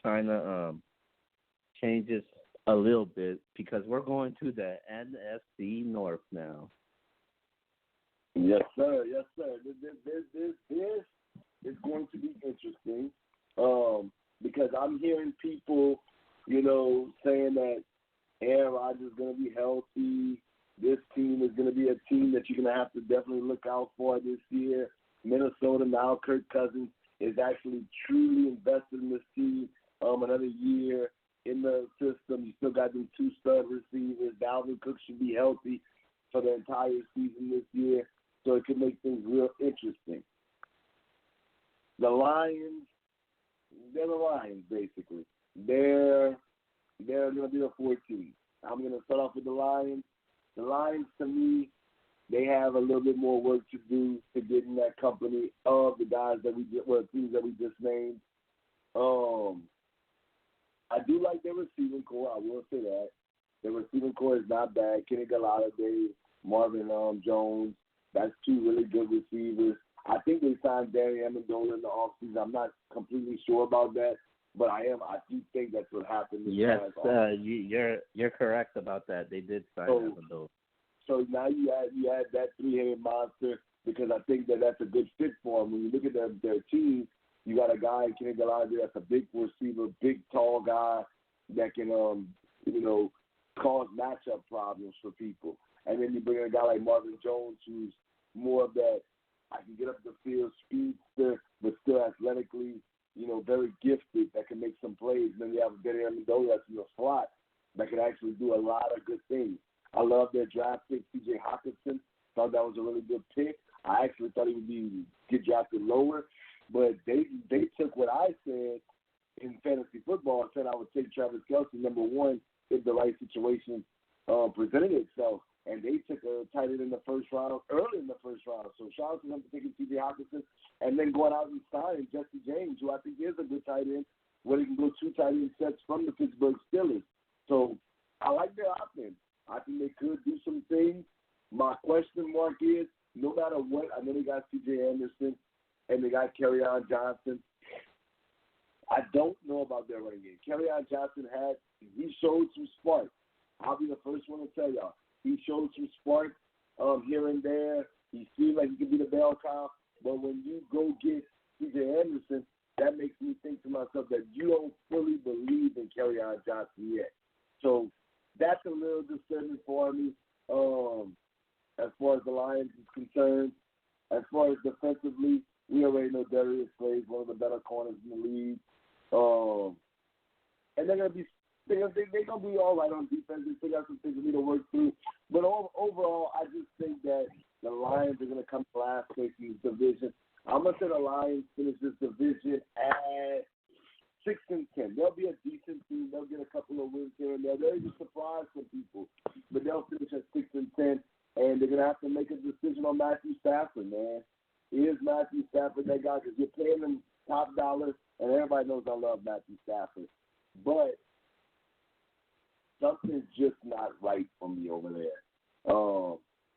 kind of changes a little bit because we're going to the NFC North now. Yes, sir. Yes, sir. This is going to be interesting because I'm hearing people, saying that Aaron Rodgers is going to be healthy. This team is going to be a team that you're going to have to definitely look out for this year. Minnesota now, Kirk Cousins is actually truly invested in this team. Another year in the system. You still got them 2 stud receivers. Dalvin Cook should be healthy for the entire season this year, so it could make things real interesting. The Lions, they're the Lions, basically. They're going to be the 14. I'm going to start off with the Lions. The Lions, to me, they have a little bit more work to do to get in that company of the guys that teams that we just named. I do like their receiving core. I will say that. Their receiving core is not bad. Kenny Galladay, Marvin Jones, that's 2 really good receivers. I think they signed Danny Amendola in the offseason. I'm not completely sure about that, but I do think that's what happened. Yes, you're correct about that. They did sign Amendola. So now you add that 3-headed monster because I think that's a good fit for them. When you look at their team, you got a guy, Kenny Galladay, that's a big receiver, big, tall guy that can, cause matchup problems for people. And then you bring in a guy like Marvin Jones, who's more of that, I can get up the field, speedster, but still athletically, very gifted that can make some plays. And then you have Danny Amendola that's in the slot that can actually do a lot of good things. I love their draft pick, T.J. Hawkinson. Thought that was a really good pick. I actually thought he would get drafted lower. But they took what I said in fantasy football and said I would take Travis Kelce, number 1, if the right situation presented itself. And they took a tight end in the first round, early in the first round. So shout out to them for taking T.J. Hawkinson and then going out and signing Jesse James, who I think is a good tight end, where they can go 2 tight end sets from the Pittsburgh Steelers. So I like their offense. I think they could do some things. My question mark is, no matter what, I know they got C.J. Anderson and they got Kerryon Johnson. I don't know about their running game. Kerryon Johnson he showed some spark. I'll be the first one to tell y'all. He showed some spark here and there. He seemed like he could be the bell cow. But when you go get C.J. Anderson, that makes me think to myself that you don't fully believe in Kerryon Johnson yet. So that's a little disturbing for me as far as the Lions is concerned. As far as defensively, we already know Darius Slade, one of the better corners in the league. And they're gonna be all right on defense. They still got some things we need to work through. But overall, I just think that the Lions are gonna come last place in this division. I'm gonna say the Lions finish this division at 6-10. They'll be a decent team. They'll get a couple of wins here and there. They'll be surprised for people, but they'll finish at 6-10. And they're gonna have to make a decision on Matthew Stafford, man. Is Matthew Stafford that guy? Because you're paying him top dollar, and everybody knows I love Matthew Stafford. But something's just not right for me over there.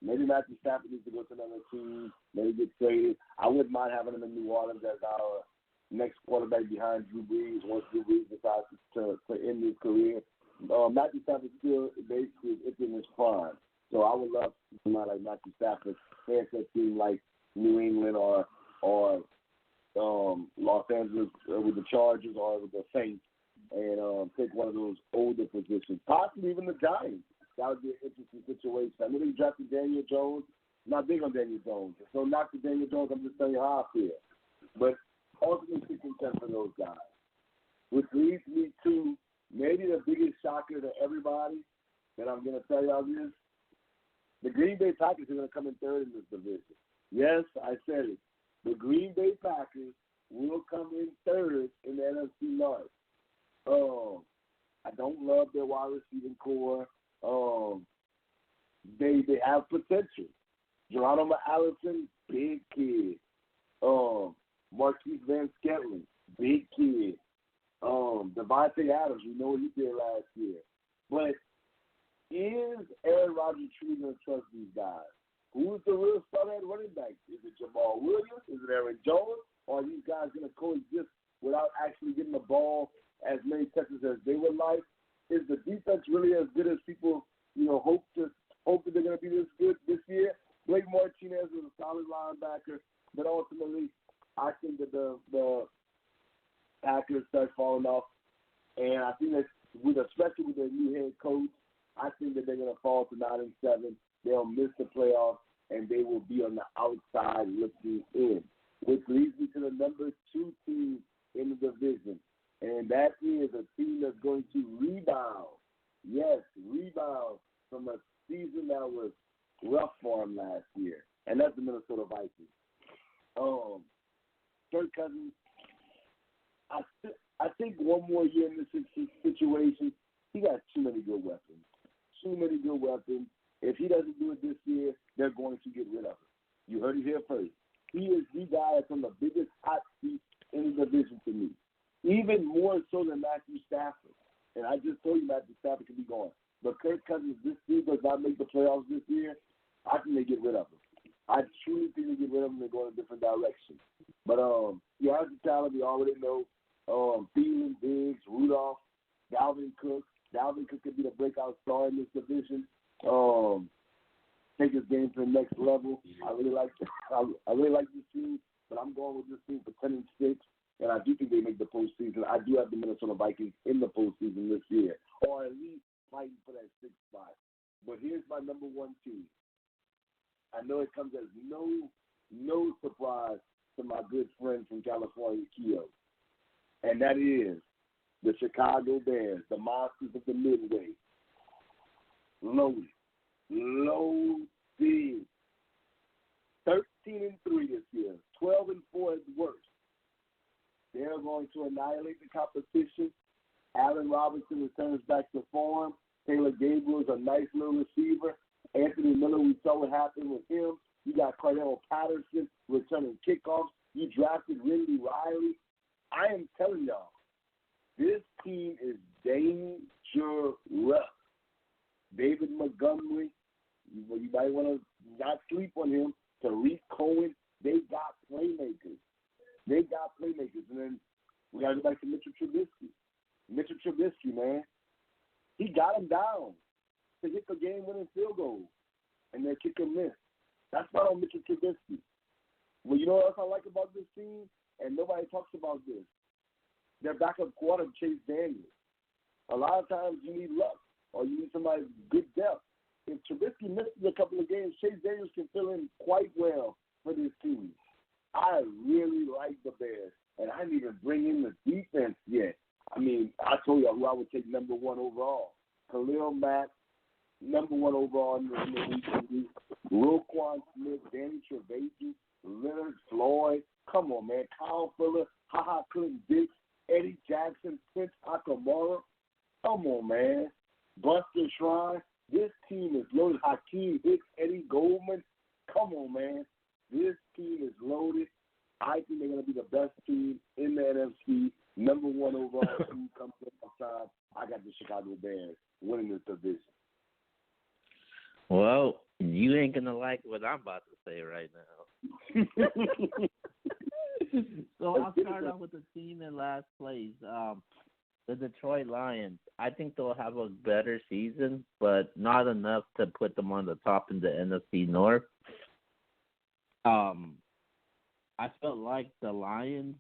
Maybe Matthew Stafford needs to go to another team, maybe get traded. I wouldn't mind having him in New Orleans as our next quarterback behind Drew Brees once Drew Brees decides to end his career. Matthew Stafford still basically is in his prime. So I would love somebody like Matthew Stafford to a team like New England or Los Angeles with the Chargers or with the Saints and take one of those older positions, possibly even the Giants. That would be an interesting situation. I know they drafted Daniel Jones. I'm not big on Daniel Jones. So not to Daniel Jones, I'm just telling you how I feel. But ultimately 6-10 for those guys. Which leads me to maybe the biggest shocker to everybody that I'm going to tell y'all this. The Green Bay Packers are going to come in third in this division. Yes, I said it. The Green Bay Packers will come in third in the NFC North. I don't love their wide receiving core. They have potential. Geronimo Allison, big kid. Marquise Van Skettling, big kid. Devontae Adams, we know what he did last year. But is Aaron Rodgers truly going to trust these guys? Who's the real star at running back? Is it Jamal Williams? Is it Aaron Jones? Or are these guys going to coexist without actually getting the ball as many touches as they would like? Is the defense really as good as people, hope that they're going to be this good this year? Blake Martinez is a solid linebacker, but ultimately, I think that the Packers start falling off, and I think that especially with their new head coach, I think that they're going to fall to 9-7. They'll miss the playoffs, and they will be on the outside looking in, which leads me to the number 2 team in the division, and that is a team that's going to rebound. Yes, rebound from a season that was rough for them last year, and that's the Minnesota Vikings. Kirk Cousins, I think one more year in this situation, he got too many good weapons. If he doesn't do it this year, they're going to get rid of him. You heard it here first. He is the guy that's on the biggest hot seat in the division to me, even more so than Matthew Stafford. And I just told you Matthew Stafford could be gone. But Kirk Cousins, this team does not make the playoffs this year. I think they get rid of him. I truly think they get rid of him and go in a different direction. But he has the talent. We already know. Thielen, Diggs, Rudolph, Dalvin Cook. Dalvin Cook could be the breakout star in this division. Take his game to the next level. I really like this team, but I'm going with this team for 10-6, and I do think they make the postseason. I do have the Minnesota Vikings in the postseason this year, or at least fighting for that 6th spot. But here's my number 1 team. I know it comes as no surprise to my good friend from California, Keo, and that is the Chicago Bears, the Monsters of the Midway. Loaded. 13-3 this year, 12-4 at worst. They're going to annihilate the competition. Allen Robinson returns back to form. Taylor Gabriel is a nice little receiver. Anthony Miller, we saw what happened with him. You got Cordell Patterson returning kickoffs. You drafted Ridley Riley. I am telling y'all, this team is dangerous. David Montgomery, you might want to not sleep on him. Tariq Cohen, they got playmakers. And then we got to go back to Mitchell Trubisky. Man, he got him down. to hit the game-winning field goal, and their kicker missed. That's not on Mitchell Trubisky. Well, you know what else I like about this team, and nobody talks about this? Their backup quarterback, Chase Daniels. A lot of times you need luck or you need somebody good depth. If Trubisky misses a couple of games, Chase Daniels can fill in quite well for this team. I really like the Bears, and I didn't even bring in the defense yet. I mean, I told you who I would take number one overall. Khalil Mack, number one overall in the Roquan Smith, Danny Trevathan, Leonard Floyd. Come on, man. Kyle Fuller, HaHa Clinton Dix, Eddie Jackson, Prince Akamara. Come on, man. Buster Shrine. This team is loaded. Hakeem Hicks, Eddie Goldman. Come on, man. This team is loaded. I think they're going to be the best team in the NFC. Number one overall team comes time. I got the Chicago Bears winning this division. Well, you ain't going to like what I'm about to say right now. So I'll start off with the team in last place, the Detroit Lions. I think they'll have a better season, but not enough to put them on the top in the NFC North. I felt like the Lions,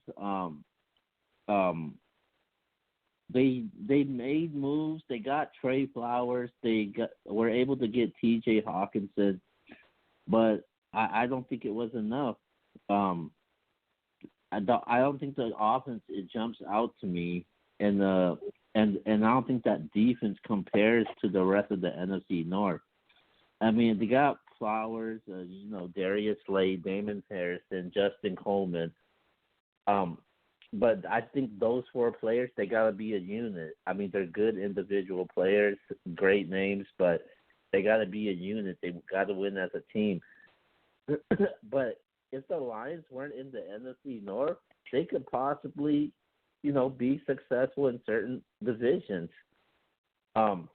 they made moves. They got Trey Flowers. Were able to get T.J. Hawkinson, but I don't think it was enough. I don't think the offense it jumps out to me, and I don't think that defense compares to the rest of the NFC North. I mean, they got Flowers, Darius Slade, Damon Harrison, Justin Coleman. But I think those four players, they got to be a unit. I mean, they're good individual players, great names, but they got to be a unit. They got to win as a team. But if the Lions weren't in the NFC North, they could possibly, be successful in certain divisions. And,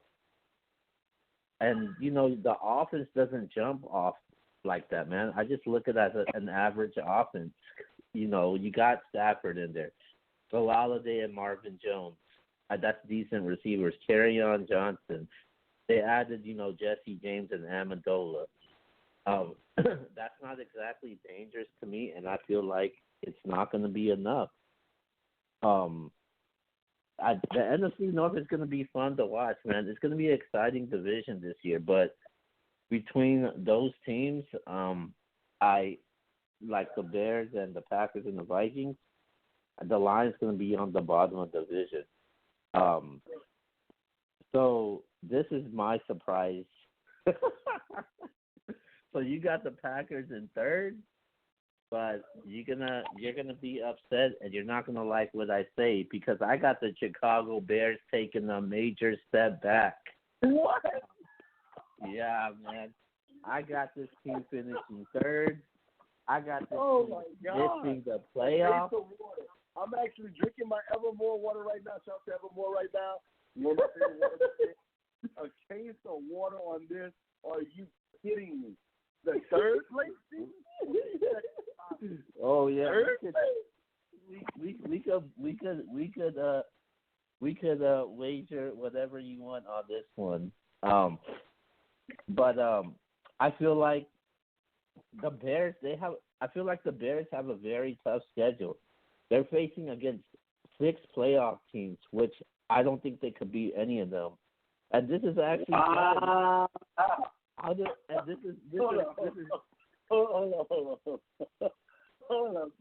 the offense doesn't jump off like that, man. I just look at it as an average offense. You got Stafford in there. Golladay and Marvin Jones. That's decent receivers. Kerryon Johnson. They added, Jesse James and Amendola. That's not exactly dangerous to me, and I feel like it's not going to be enough. The NFC North is going to be fun to watch, man. It's going to be an exciting division this year. But between those teams, I like the Bears and the Packers and the Vikings. The Lions going to be on the bottom of the division. So this is my surprise. So you got the Packers in third, but you're gonna be upset and you're not gonna like what I say because I got the Chicago Bears taking a major step back. What? Yeah, man. I got this team finishing third. I got this team missing the playoffs. I'm actually drinking my Evermore water right now. Shout out to Evermore right now. You want my favorite water? A case of water on this? Are you kidding me? The third place team? Oh yeah. Third place? We could wager whatever you want on this one. But I feel like the Bears have a very tough schedule. They're facing against 6 playoff teams, which I don't think they could beat any of them. And this is actually Hold up,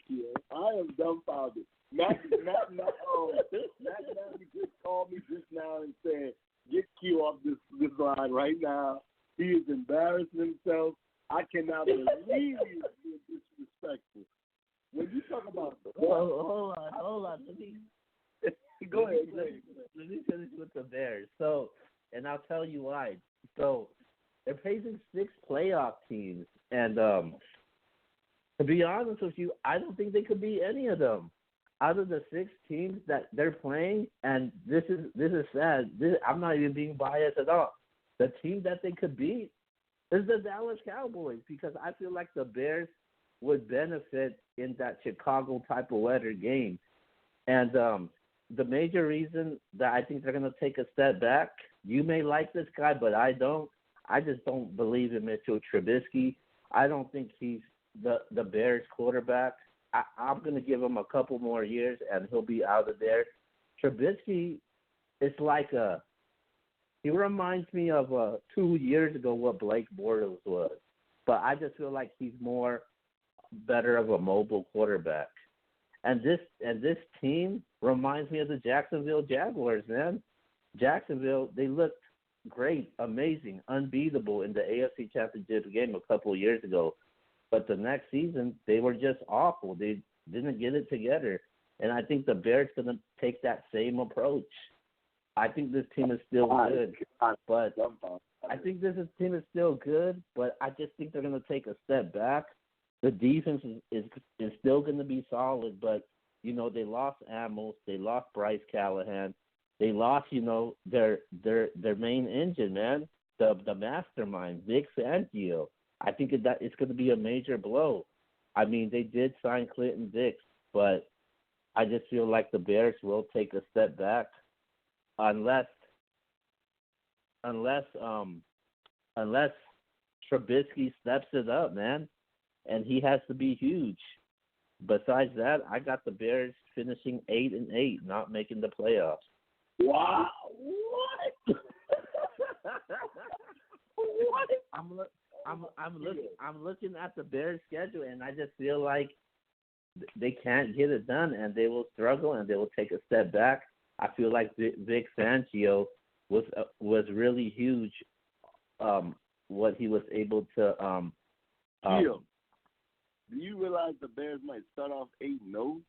Q. I am dumbfounded. Matt just called me just now and said, get Q off this line right now. He is embarrassing himself. I cannot believe he is being disrespectful. When you talk about hold on. Go ahead. Let me finish with the Bears. So, and I'll tell you why. So, they're facing 6 playoff teams, and to be honest with you, I don't think they could beat any of them. Out of the 6 teams that they're playing, and this is sad. I'm not even being biased at all. The team that they could beat is the Dallas Cowboys because I feel like the Bears would benefit in that Chicago type of weather game. And the major reason that I think they're going to take a step back you may like this guy, but I don't. I just don't believe in Mitchell Trubisky. I don't think he's the Bears quarterback. I'm going to give him a couple more years, and he'll be out of there. Trubisky is like he reminds me of 2 years ago what Blake Bortles was. But I just feel like he's more better of a mobile quarterback. And this team reminds me of the Jacksonville Jaguars, man. Jacksonville, they looked great, amazing, unbeatable in the AFC Championship game a couple of years ago. But the next season, they were just awful. They didn't get it together. And I think the Bears going to take that same approach. I think this team is still good. But I think this team is still good, but I just think they're going to take a step back. The defense is still going to be solid, but, you know, they lost Amos. They lost Bryce Callahan. They lost, you know, their main engine, man, the mastermind, Vic Fangio. I think that it's going to be a major blow. I mean, they did sign Clinton Dix, but I just feel like the Bears will take a step back unless Trubisky steps it up, man, and he has to be huge. Besides that, I got the Bears finishing 8-8, not making the playoffs. Wow! What? What? I'm looking at the Bears' schedule, and I just feel like they can't get it done, and they will struggle, and they will take a step back. I feel like Vic Fangio was really huge. What he was able to. Do you realize the Bears might start off 8-0?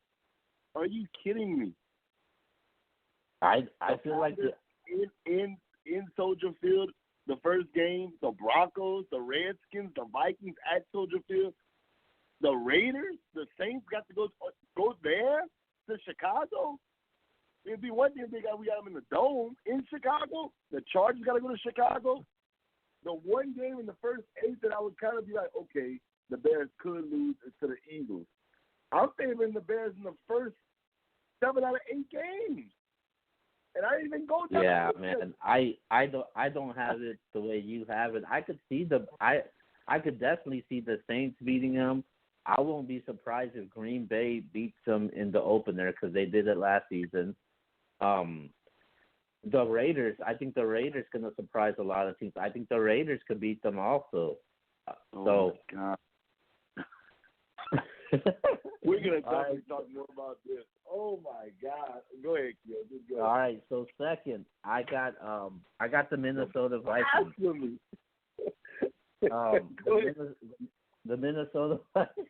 Are you kidding me? I feel like in Soldier Field, the first game, the Broncos, the Redskins, the Vikings at Soldier Field, the Raiders, the Saints got to go there to Chicago. It'd be one thing if we got them in the Dome in Chicago. The Chargers got to go to Chicago. The one game in the first 8 that I would kind of be like, okay, the Bears could lose to the Eagles. I'm favoring the Bears in the first 7 out of 8 games. And I didn't even go down. Yeah, man. I don't have it the way you have it. I could see I could definitely see the Saints beating them. I won't be surprised if Green Bay beats them in the opener because they did it last season. The Raiders, I think the Raiders going to surprise a lot of teams. I think the Raiders could beat them also. Oh, my God. We're going to talk more about this. Oh, my God. Go ahead, Kyo. Just go ahead. All right, so second, I got the Minnesota Vikings. The Minnesota Vikings.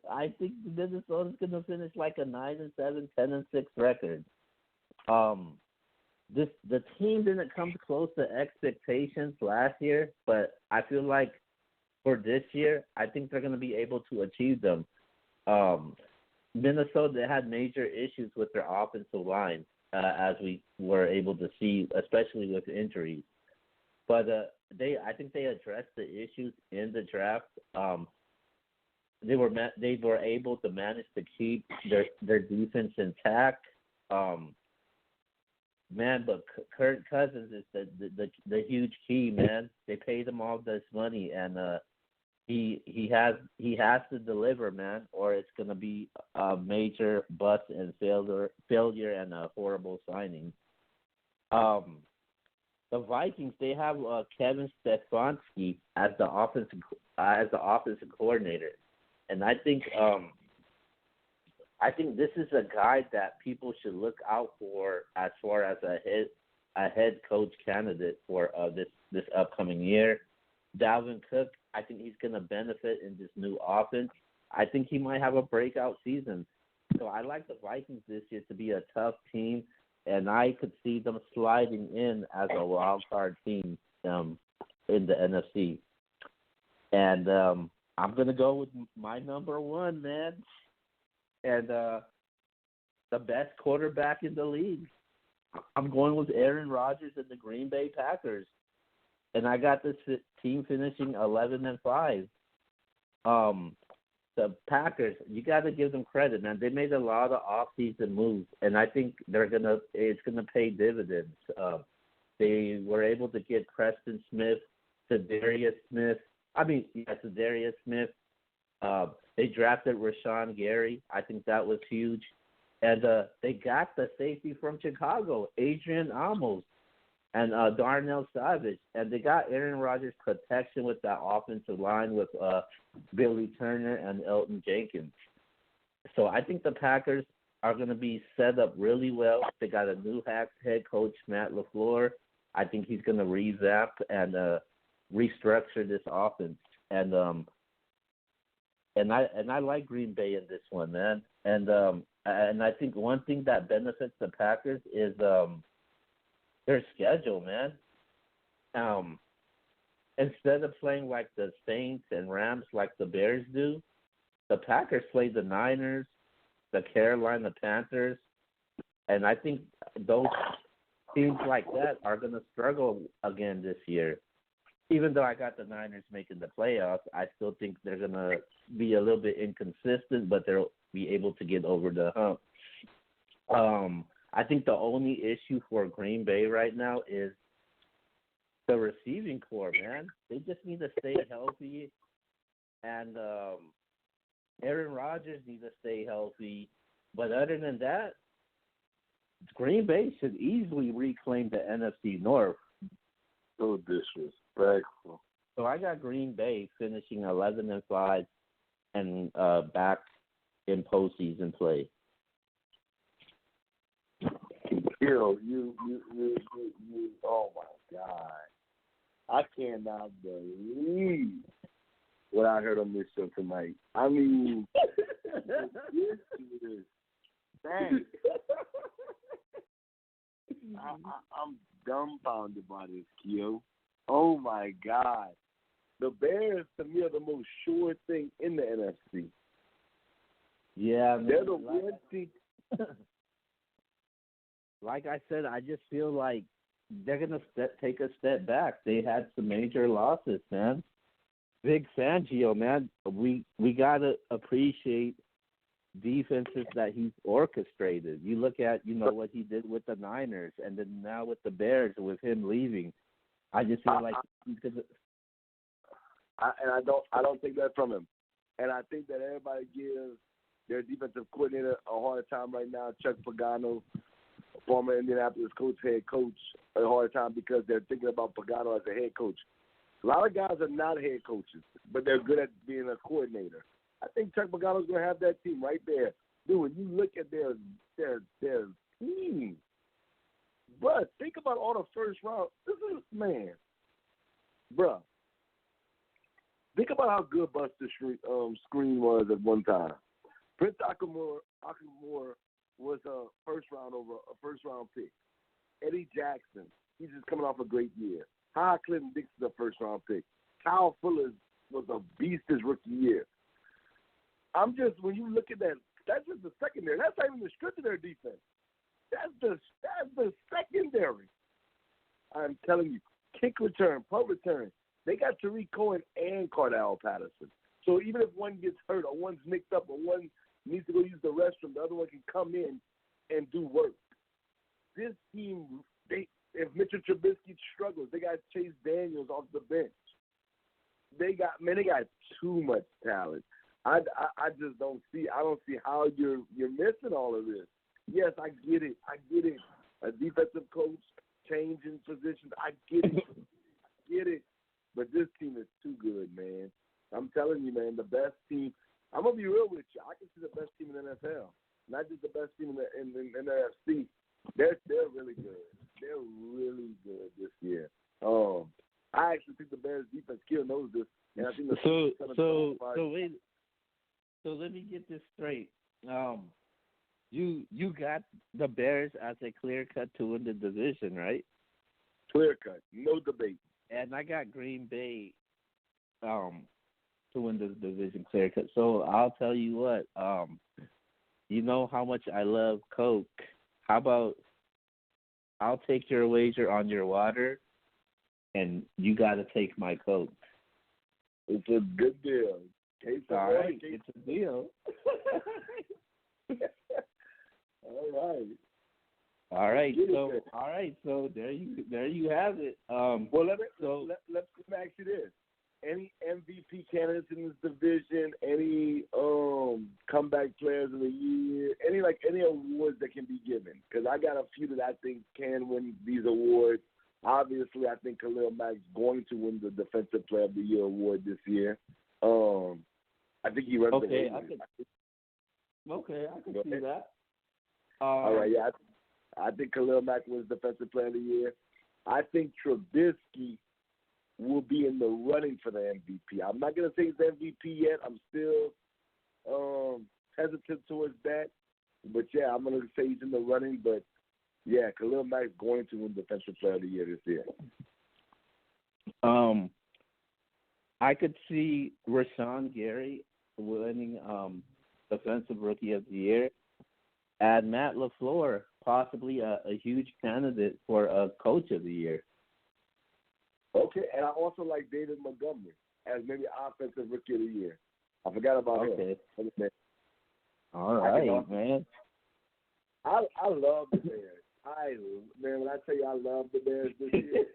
I think Minnesota's going to finish like a 9-7, 10-6 record. The team didn't come close to expectations last year, but I feel like for this year, I think they're going to be able to achieve them. Minnesota had major issues with their offensive line, as we were able to see, especially with injuries. But I think they addressed the issues in the draft. They were able to manage to keep their defense intact. Man, but Kirk Cousins is the huge key, man. They paid him all this money, and he has to deliver, man, or it's gonna be a major bust and failure and a horrible signing. The Vikings, they have Kevin Stefanski as the offensive coordinator, and I think this is a guy that people should look out for as far as a head coach candidate for this upcoming year. Dalvin Cook, I think he's going to benefit in this new offense. I think he might have a breakout season. So I like the Vikings this year to be a tough team, and I could see them sliding in as a wild card team in the NFC. And I'm going to go with my number one, man, and the best quarterback in the league. I'm going with Aaron Rodgers and the Green Bay Packers. And I got this team finishing 11-5. The Packers, you got to give them credit, man. They made a lot of off-season moves, and I think it's gonna pay dividends. They were able to get Preston Smith, Cedarius Smith. They drafted Rashawn Gary. I think that was huge. And they got the safety from Chicago, Adrian Amos, and Darnell Savage. And they got Aaron Rodgers protection with that offensive line with Billy Turner and Elton Jenkins. So I think the Packers are going to be set up really well. They got a new head coach, Matt LaFleur. I think he's going to revamp and restructure this offense. And I like Green Bay in this one, man. And I think one thing that benefits the Packers is their schedule, man. Instead of playing like the Saints and Rams like the Bears do, the Packers play the Niners, the Carolina Panthers, and I think those teams like that are going to struggle again this year. Even though I got the Niners making the playoffs, I still think they're going to be a little bit inconsistent, but they'll be able to get over the hump. I think the only issue for Green Bay right now is the receiving corps, man. They just need to stay healthy, and Aaron Rodgers needs to stay healthy. But other than that, Green Bay should easily reclaim the NFC North. So disrespectful. So I got Green Bay finishing 11-5 and back in postseason play. Yo, you, oh my God. I cannot believe what I heard on this show tonight. I mean, this is dang. I'm dumbfounded by this, Keo. Oh my God. The Bears, to me, are the most sure thing in the NFC. Yeah, man. They're the one team. Like I said, I just feel like they're going to take a step back. They had some major losses, man. Big Fangio, man. We got to appreciate defenses that he's orchestrated. You look at, what he did with the Niners and then now with the Bears with him leaving. I just feel like he's going to... I don't think that from him. And I think that everybody gives their defensive coordinator a hard time right now, Chuck Pagano, former Indianapolis head coach, a hard time because they're thinking about Pagano as a head coach. A lot of guys are not head coaches, but they're good at being a coordinator. I think Chuck Pagano's going to have that team right there. Dude, when you look at their team, but think about all the first round. This is, man, bruh. Think about how good Buster Screen was at one time. Prince Akamore was a first round pick. Eddie Jackson, he's just coming off a great year. High Clinton Dixon, a first round pick. Kyle Fuller was a beast his rookie year. When you look at that, that's just the secondary. That's not even the strength of their defense. That's the secondary. I'm telling you, kick return, punt return. They got Tariq Cohen and Cordell Patterson. So even if one gets hurt or one's nicked up or one needs to go use the restroom, the other one can come in and do work. This team, if Mitchell Trubisky struggles, they got Chase Daniels off the bench. They got too much talent. I just don't see. I don't see how you're missing all of this. Yes, I get it. A defensive coach changing positions. I get it. But this team is too good, man. I'm telling you, man, the best team. I'm gonna be real with you. I can see the best team in the NFL, not just the best team in the NFC. They're really good. They're really good this year. I actually think the Bears defense still knows this, and I think So let me get this straight. You got the Bears as a clear cut to win the division, right? Clear cut, no debate. And I got Green Bay to win the division clear cut. So I'll tell you what, you know how much I love Coke. How about I'll take your wager on your water, and you got to take my Coke. It's a good deal. All right, it's a deal. All right. All right, so there you have it. Well, let me ask you this: any MVP candidates in this division? Any comeback players of the year? Any awards that can be given? Because I got a few that I think can win these awards. Obviously, I think Khalil Mack's going to win the Defensive Player of the Year award this year. I think he represents. I can see that. All right, yeah. I think Khalil Mack was Defensive Player of the Year. I think Trubisky will be in the running for the MVP. I'm not going to say he's the MVP yet. I'm still hesitant towards that. But, yeah, I'm going to say he's in the running. But, yeah, Khalil Mack's going to win Defensive Player of the Year this year. I could see Rashawn Gary winning Defensive Rookie of the Year, and Matt LaFleur possibly a huge candidate for a Coach of the Year. Okay, and I also like David Montgomery as maybe Offensive Rookie of the Year. I forgot about him. All right, man. I love the Bears. When I tell you I love the Bears this year,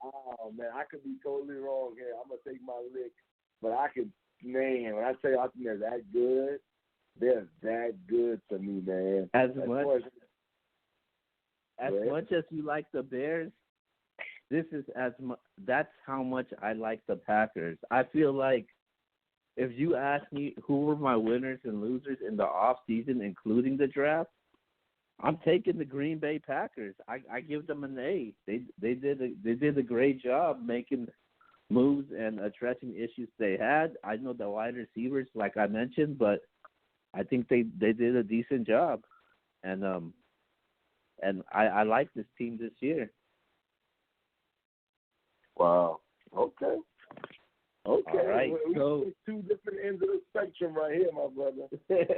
oh, man, I could be totally wrong here. I'm going to take my lick, but when I tell you I think they're that good, they're that good to me, man. As much as you like the Bears, that's how much I like the Packers. I feel like if you ask me who were my winners and losers in the off season, including the draft, I'm taking the Green Bay Packers. I give them an A. They did a great job making moves and addressing issues they had. I know the wide receivers, like I mentioned, but I think they did a decent job, and I like this team this year. Wow. Okay. All right. So two different ends of the spectrum right here, my brother.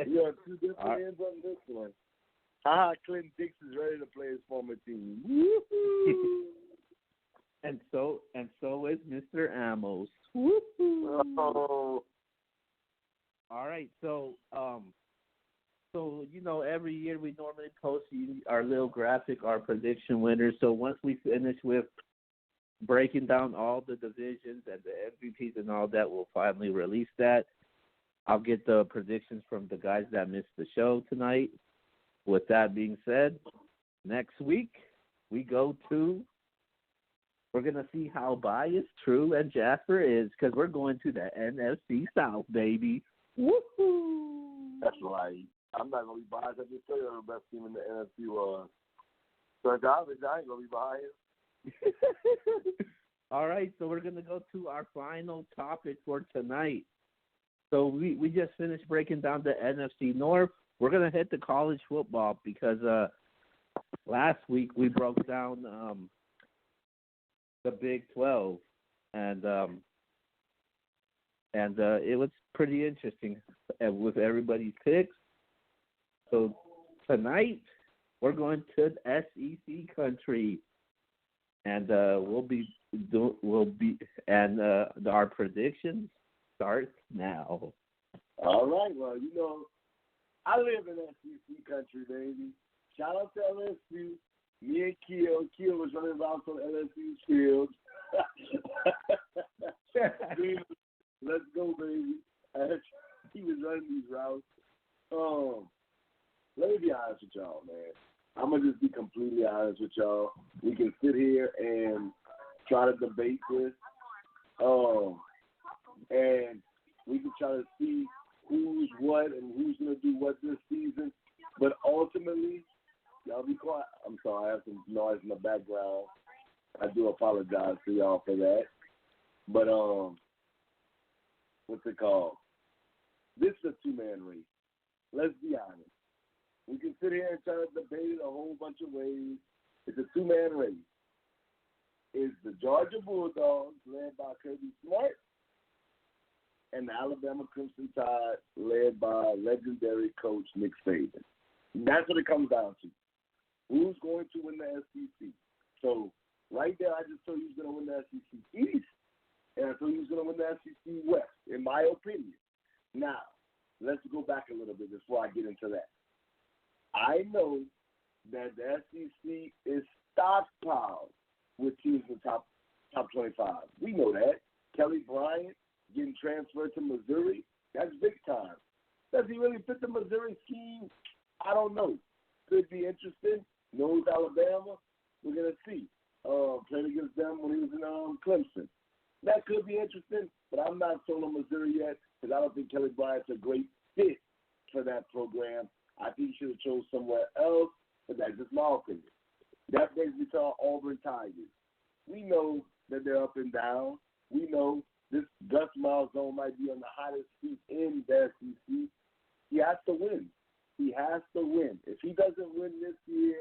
You're on two different ends on this one. Clinton Dix is ready to play his former team. Woo-hoo! and so is Mr. Amos. Woo-hoo! Oh. All right, so every year we normally post our little graphic, our prediction winners. So once we finish with breaking down all the divisions and the MVPs and all that, we'll finally release that. I'll get the predictions from the guys that missed the show tonight. With that being said, next week we're going to see how biased True and Jasper is, because we're going to the NFC South, baby. Woohoo! That's right. I'm not going to be biased. I just tell you the best team in the NFC was. So obviously I ain't going to be biased. All right, so we're going to go to our final topic for tonight. So we just finished breaking down the NFC North. We're going to hit the college football because last week we broke down the Big 12, and it was pretty interesting with everybody's picks. So tonight we're going to SEC country, and our predictions start now. All right, well, I live in SEC country, baby. Shout out to LSU. Me and Keo was running routes on LSU's field. Let's go, baby. He was running these routes. Let me be honest with y'all, man. I'm going to just be completely honest with y'all. We can sit here and try to debate this. And we can try to see who's what and who's going to do what this season. But ultimately, y'all be quiet. I'm sorry, I have some noise in the background. I do apologize to y'all for that. But, what's it called? This is a two-man race. Let's be honest. We can sit here and try to debate it a whole bunch of ways. It's a two-man race. It's the Georgia Bulldogs, led by Kirby Smart, and the Alabama Crimson Tide, led by legendary coach Nick Saban. That's what it comes down to. Who's going to win the SEC? So right there, I just told you who's going to win the SEC East, and I told you who's going to win the SEC West, in my opinion. Now, let's go back a little bit before I get into that. I know that the SEC is stockpiled with teams in the top 25. We know that. Kelly Bryant getting transferred to Missouri, that's big time. Does he really fit the Missouri scheme? I don't know. Could be interesting. Knows Alabama. We're going to see. Played against them when he was in Clemson. That could be interesting, but I'm not sold on Missouri yet because I don't think Kelly Bryant's a great fit for that program. I think he should have chose somewhere else, but that's just my opinion. That brings me to our Auburn Tigers. We know that they're up and down. We know this Gus Malzahn might be on the hottest seat in the SEC. He has to win. He has to win. If he doesn't win this year,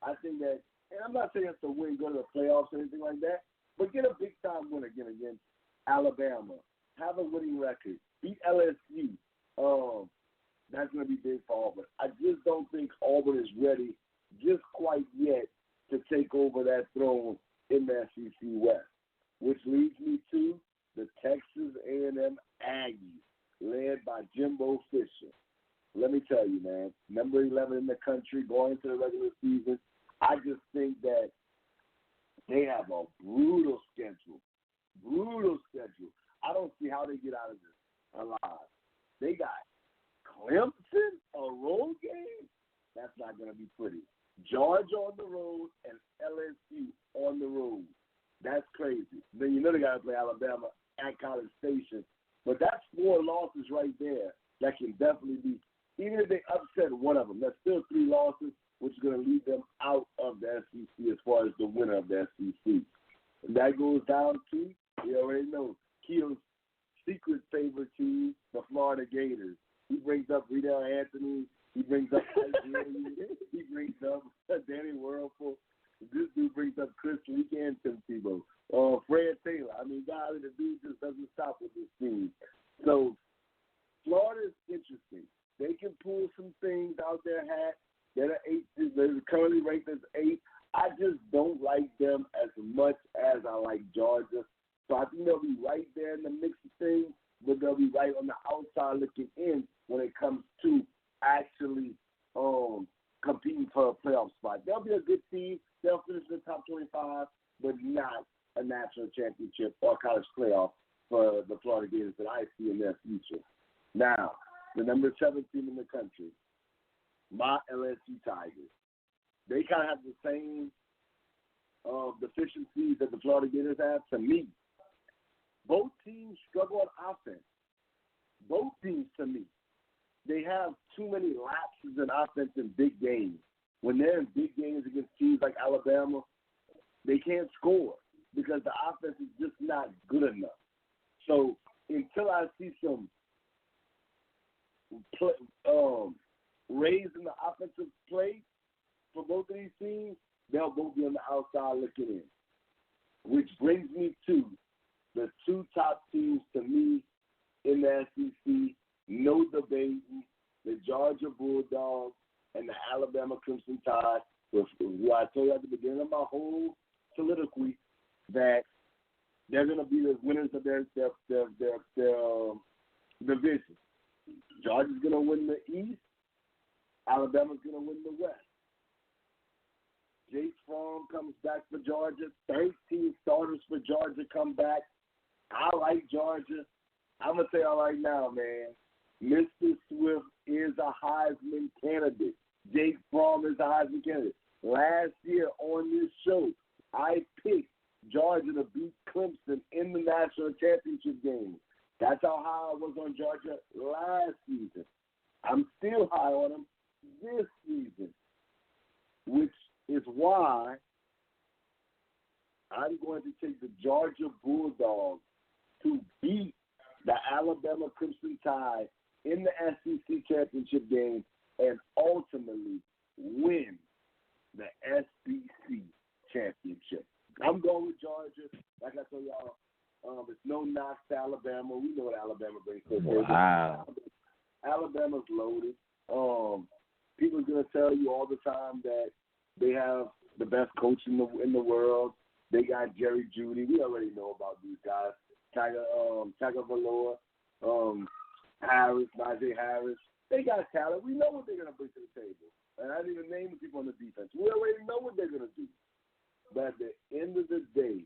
I think that, and I'm not saying he has to win, go to the playoffs or anything like that, but get a big-time win again against Alabama. Have a winning record. Beat LSU. That's going to be big for Auburn. I just don't think Auburn is ready just quite yet to take over that throne in the SEC West, which leads me to the Texas A&M Aggies, led by Jimbo Fisher. Let me tell you, man, number 11 in the country going into the regular season, I just think that they have a brutal schedule. Brutal schedule. I don't see how they get out of this alive. They got Clemson, a road game? That's not going to be pretty. Georgia on the road and LSU on the road. That's crazy. Then you know they got to play Alabama at College Station. But that's 4 losses right there that can definitely be, even if they upset one of them, that's still 3 losses, which is going to lead them out of the SEC as far as the winner of the SEC. And that goes down to, you already know, Keel's secret favorite team, the Florida Gators. He brings up Riddell Anthony. He brings up he brings up Danny Whirlpool. This dude brings up Chris Leak and Tim Tebow. Fred Taylor. I mean, golly, the dude just doesn't stop with this team. So Florida is interesting. They can pull some things out their hat. They're currently ranked as 8. I just don't like them as much as I like Georgia. So I think they'll be right there in the mix of things, but they'll be right on the outside looking in when it comes to actually competing for a playoff spot. They'll be a good team. They'll finish in the top 25, but not a national championship or college playoff for the Florida Gators that I see in their future. Now, the number 7 team in the country, my LSU Tigers. They kind of have the same deficiencies that the Florida Gators have to me. Both teams struggle on offense. Both teams, to me, they have too many lapses in offense in big games. When they're in big games against teams like Alabama, they can't score because the offense is just not good enough. So until I see some raise in the offensive play for both of these teams, they'll both be on the outside looking in. Which brings me to the 2 top teams to me in the SEC, no debating, the Georgia Bulldogs and the Alabama Crimson Tide, who I told you at the beginning of my whole soliloquy that they're going to be the winners of their division. Georgia's going to win the East. Alabama's going to win the West. Jake Fromm comes back for Georgia. 13 starters for Georgia come back. I like Georgia. I'm going to tell y'all right now, man, Mr. Swift is a Heisman candidate. Jake Fromm is a Heisman candidate. Last year on this show, I picked Georgia to beat Clemson in the national championship game. That's how high I was on Georgia last season. I'm still high on them this season, which is why I'm going to take the Georgia Bulldogs to beat the Alabama Crimson Tide in the SEC championship game and ultimately win the SEC championship. I'm going with Georgia. Like I told y'all, it's no knocks to Alabama. We know what Alabama brings to the table. Wow. Alabama's loaded. People are going to tell you all the time that they have the best coach in the world. They got Jerry Jeudy. We already know about these guys. Tagovailoa, Harris, Najee Harris. They got talent. We know what they're going to bring to the table. And I didn't even name the people on the defense. We already know what they're going to do. But at the end of the day,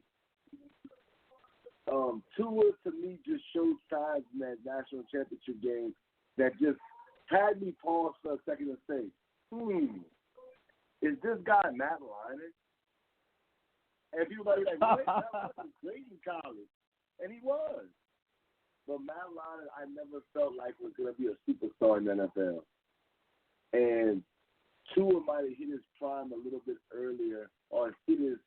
Tua, to me, just showed signs in that national championship game that just had me pause for a second and say, is this guy Matt Leinart? And people might be like, wait, Matt Leinart was great in college. And he was. But Matt Leinart, I never felt like was going to be a superstar in the NFL. And Tua might have hit his prime a little bit earlier, or hit his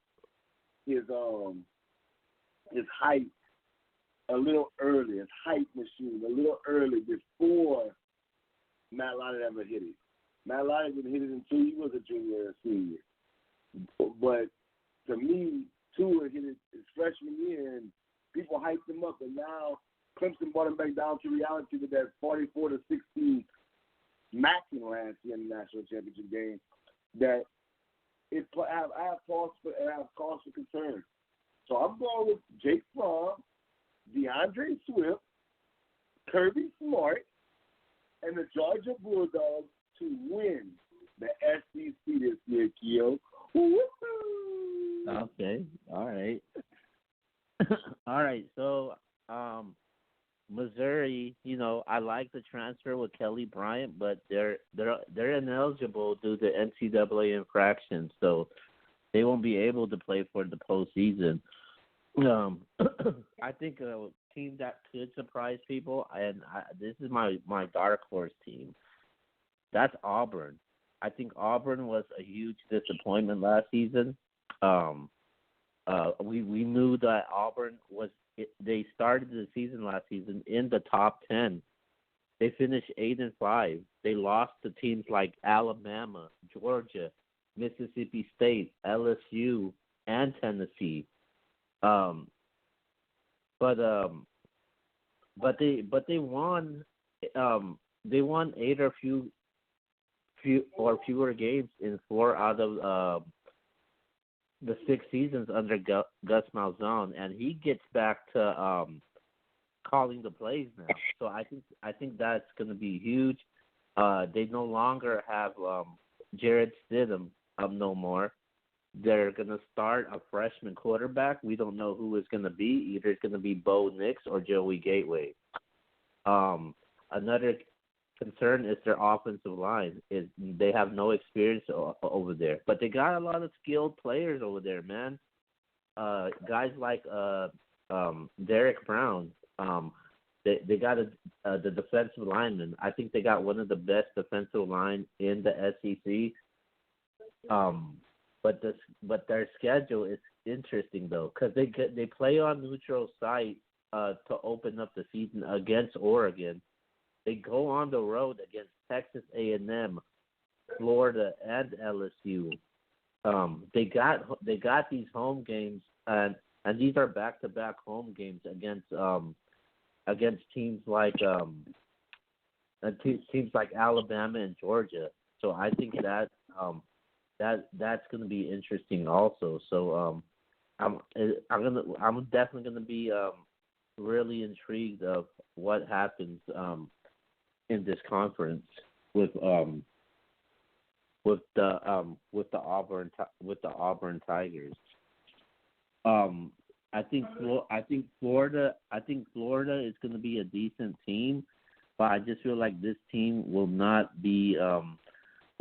height a little early, his height machine a little early before Matt Leinart ever hit it. Matt Leinart didn't hit it until he was a junior and senior. But to me, Tua hit it his freshman year, and people hyped him up, and now Clemson brought him back down to reality with that 44-16 smacking last year in the national championship game. That I have cause for concern. So I'm going with Jake Fromm, DeAndre Swift, Kirby Smart, and the Georgia Bulldogs to win the SEC this year, Keo. Okay, all right. All right, so Missouri, I like the transfer with Kelly Bryant, but they're ineligible due to NCAA infractions, so they won't be able to play for the postseason. I think a team that could surprise people, and this is my dark horse team. That's Auburn. I think Auburn was a huge disappointment last season. We knew that Auburn they started the season last season in the top 10. They finished 8-5. They lost to teams like Alabama, Georgia, Mississippi State, LSU, and Tennessee. But they won. They won 8 or fewer games in 4 out of the 6 seasons under Gus Malzahn, and he gets back to calling the plays now. So I think that's going to be huge. They no longer have Jarrett Stidham no more. They're going to start a freshman quarterback. We don't know who it's going to be. Either it's going to be Bo Nix or Joey Gateway. Another concern is their offensive line. They have no experience over there, but they got a lot of skilled players over there, man. Guys like Derek Brown. They got the defensive lineman. I think they got one of the best defensive line in the SEC. But their schedule is interesting though, because they play on neutral site to open up the season against Oregon. They go on the road against Texas A&M, Florida, and LSU. They got these home games, and these are back-to-back home games against teams like Alabama and Georgia. So I think that's going to be interesting also. So I'm definitely going to be really intrigued of what happens in this conference with the Auburn Tigers. I think Florida is going to be a decent team, but I just feel like this team will not be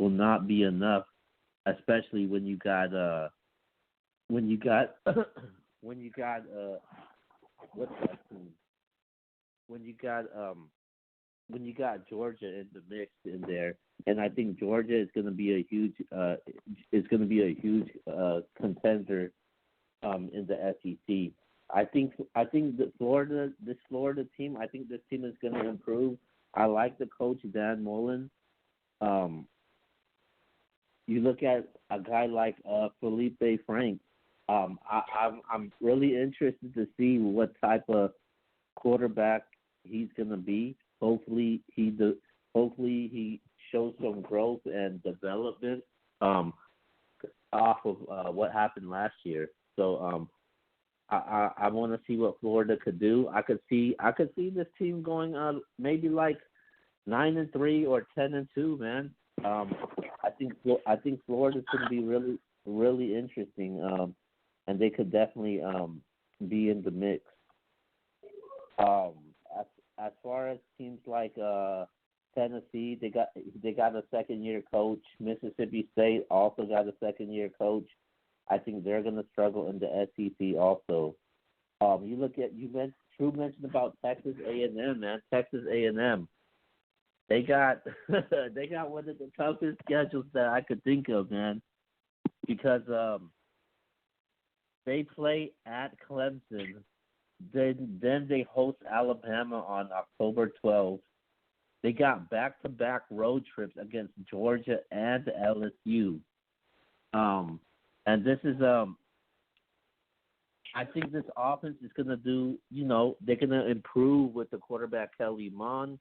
enough, especially when you got what's that team? When you got Georgia in the mix in there, and I think Georgia is going to be a huge contender in the SEC. I think this Florida team. I think this team is going to improve. I like the coach Dan Mullen. You look at a guy like Felipe Franks. I'm really interested to see what type of quarterback he's going to be. Hopefully he shows some growth and development off of what happened last year. So I want to see what Florida could do. I could see this team going maybe like 9-3 or 10-2, man. I think Florida's going to be really really interesting, and they could definitely be in the mix. Um, as far as teams like Tennessee, they got a second year coach. Mississippi State also got a second year coach. I think they're going to struggle in the SEC also. True mentioned about Texas A&M, man. Texas A&M, they got they got one of the toughest schedules that I could think of, man, because they play at Clemson, then they host Alabama on October 12th. They got back-to-back road trips against Georgia and LSU. And this is I think this offense is going to do, they're going to improve with the quarterback Kelly Mond.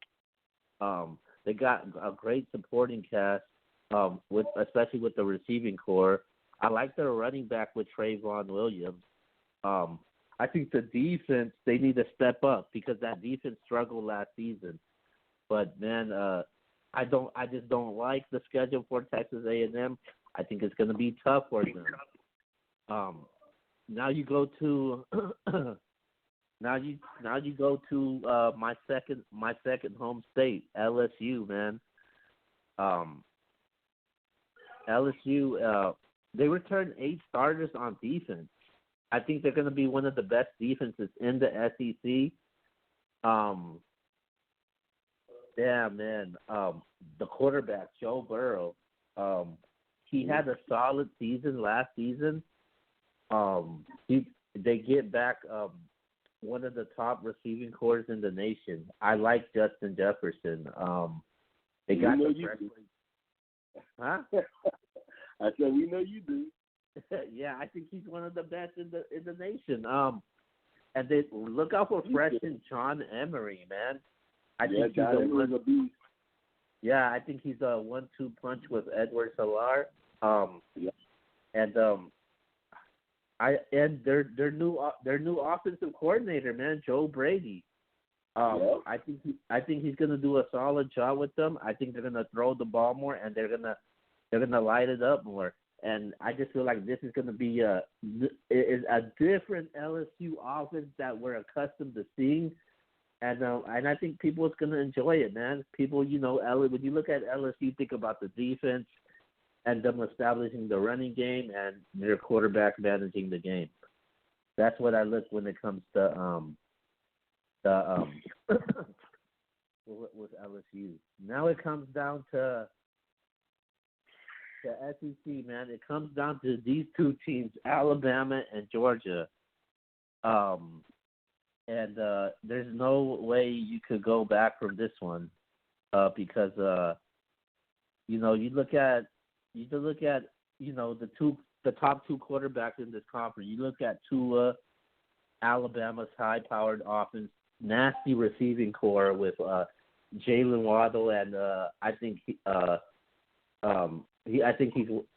They got a great supporting cast, especially with the receiving core. I like their running back with Trayvon Williams. I think the defense, they need to step up because that defense struggled last season. But man, I just don't like the schedule for Texas A&M. I think it's going to be tough for them. Now you go to my second home state, LSU, man. LSU, they returned 8 starters on defense. I think they're going to be one of the best defenses in the SEC. Yeah, man. The quarterback, Joe Burrow, he had a solid season last season. They get back one of the top receiving corps in the nation. I like Justin Jefferson. They got the freshman. Huh? I said we know you do. Yeah, I think he's one of the best in the nation. And they look out for freshman John Emery, man. I think he's a beast. Yeah, I think he's a 1-2 punch with Edward Salar. And their new offensive coordinator, man, Joe Brady. I think he's gonna do a solid job with them. I think they're gonna throw the ball more, and they're gonna light it up more. And I just feel like this is gonna be a different LSU offense that we're accustomed to seeing. And I think people is gonna enjoy it, man. People, when you look at LSU, think about the defense and them establishing the running game and their quarterback managing the game. That's what I look when it comes to with LSU. Now it comes down to the SEC, man. It comes down to these two teams, Alabama and Georgia. And there's no way you could go back from this one because you look at the top two quarterbacks in this conference. You look at Tua, Alabama's high-powered offense, nasty receiving core with Jalen Waddle, and I think he's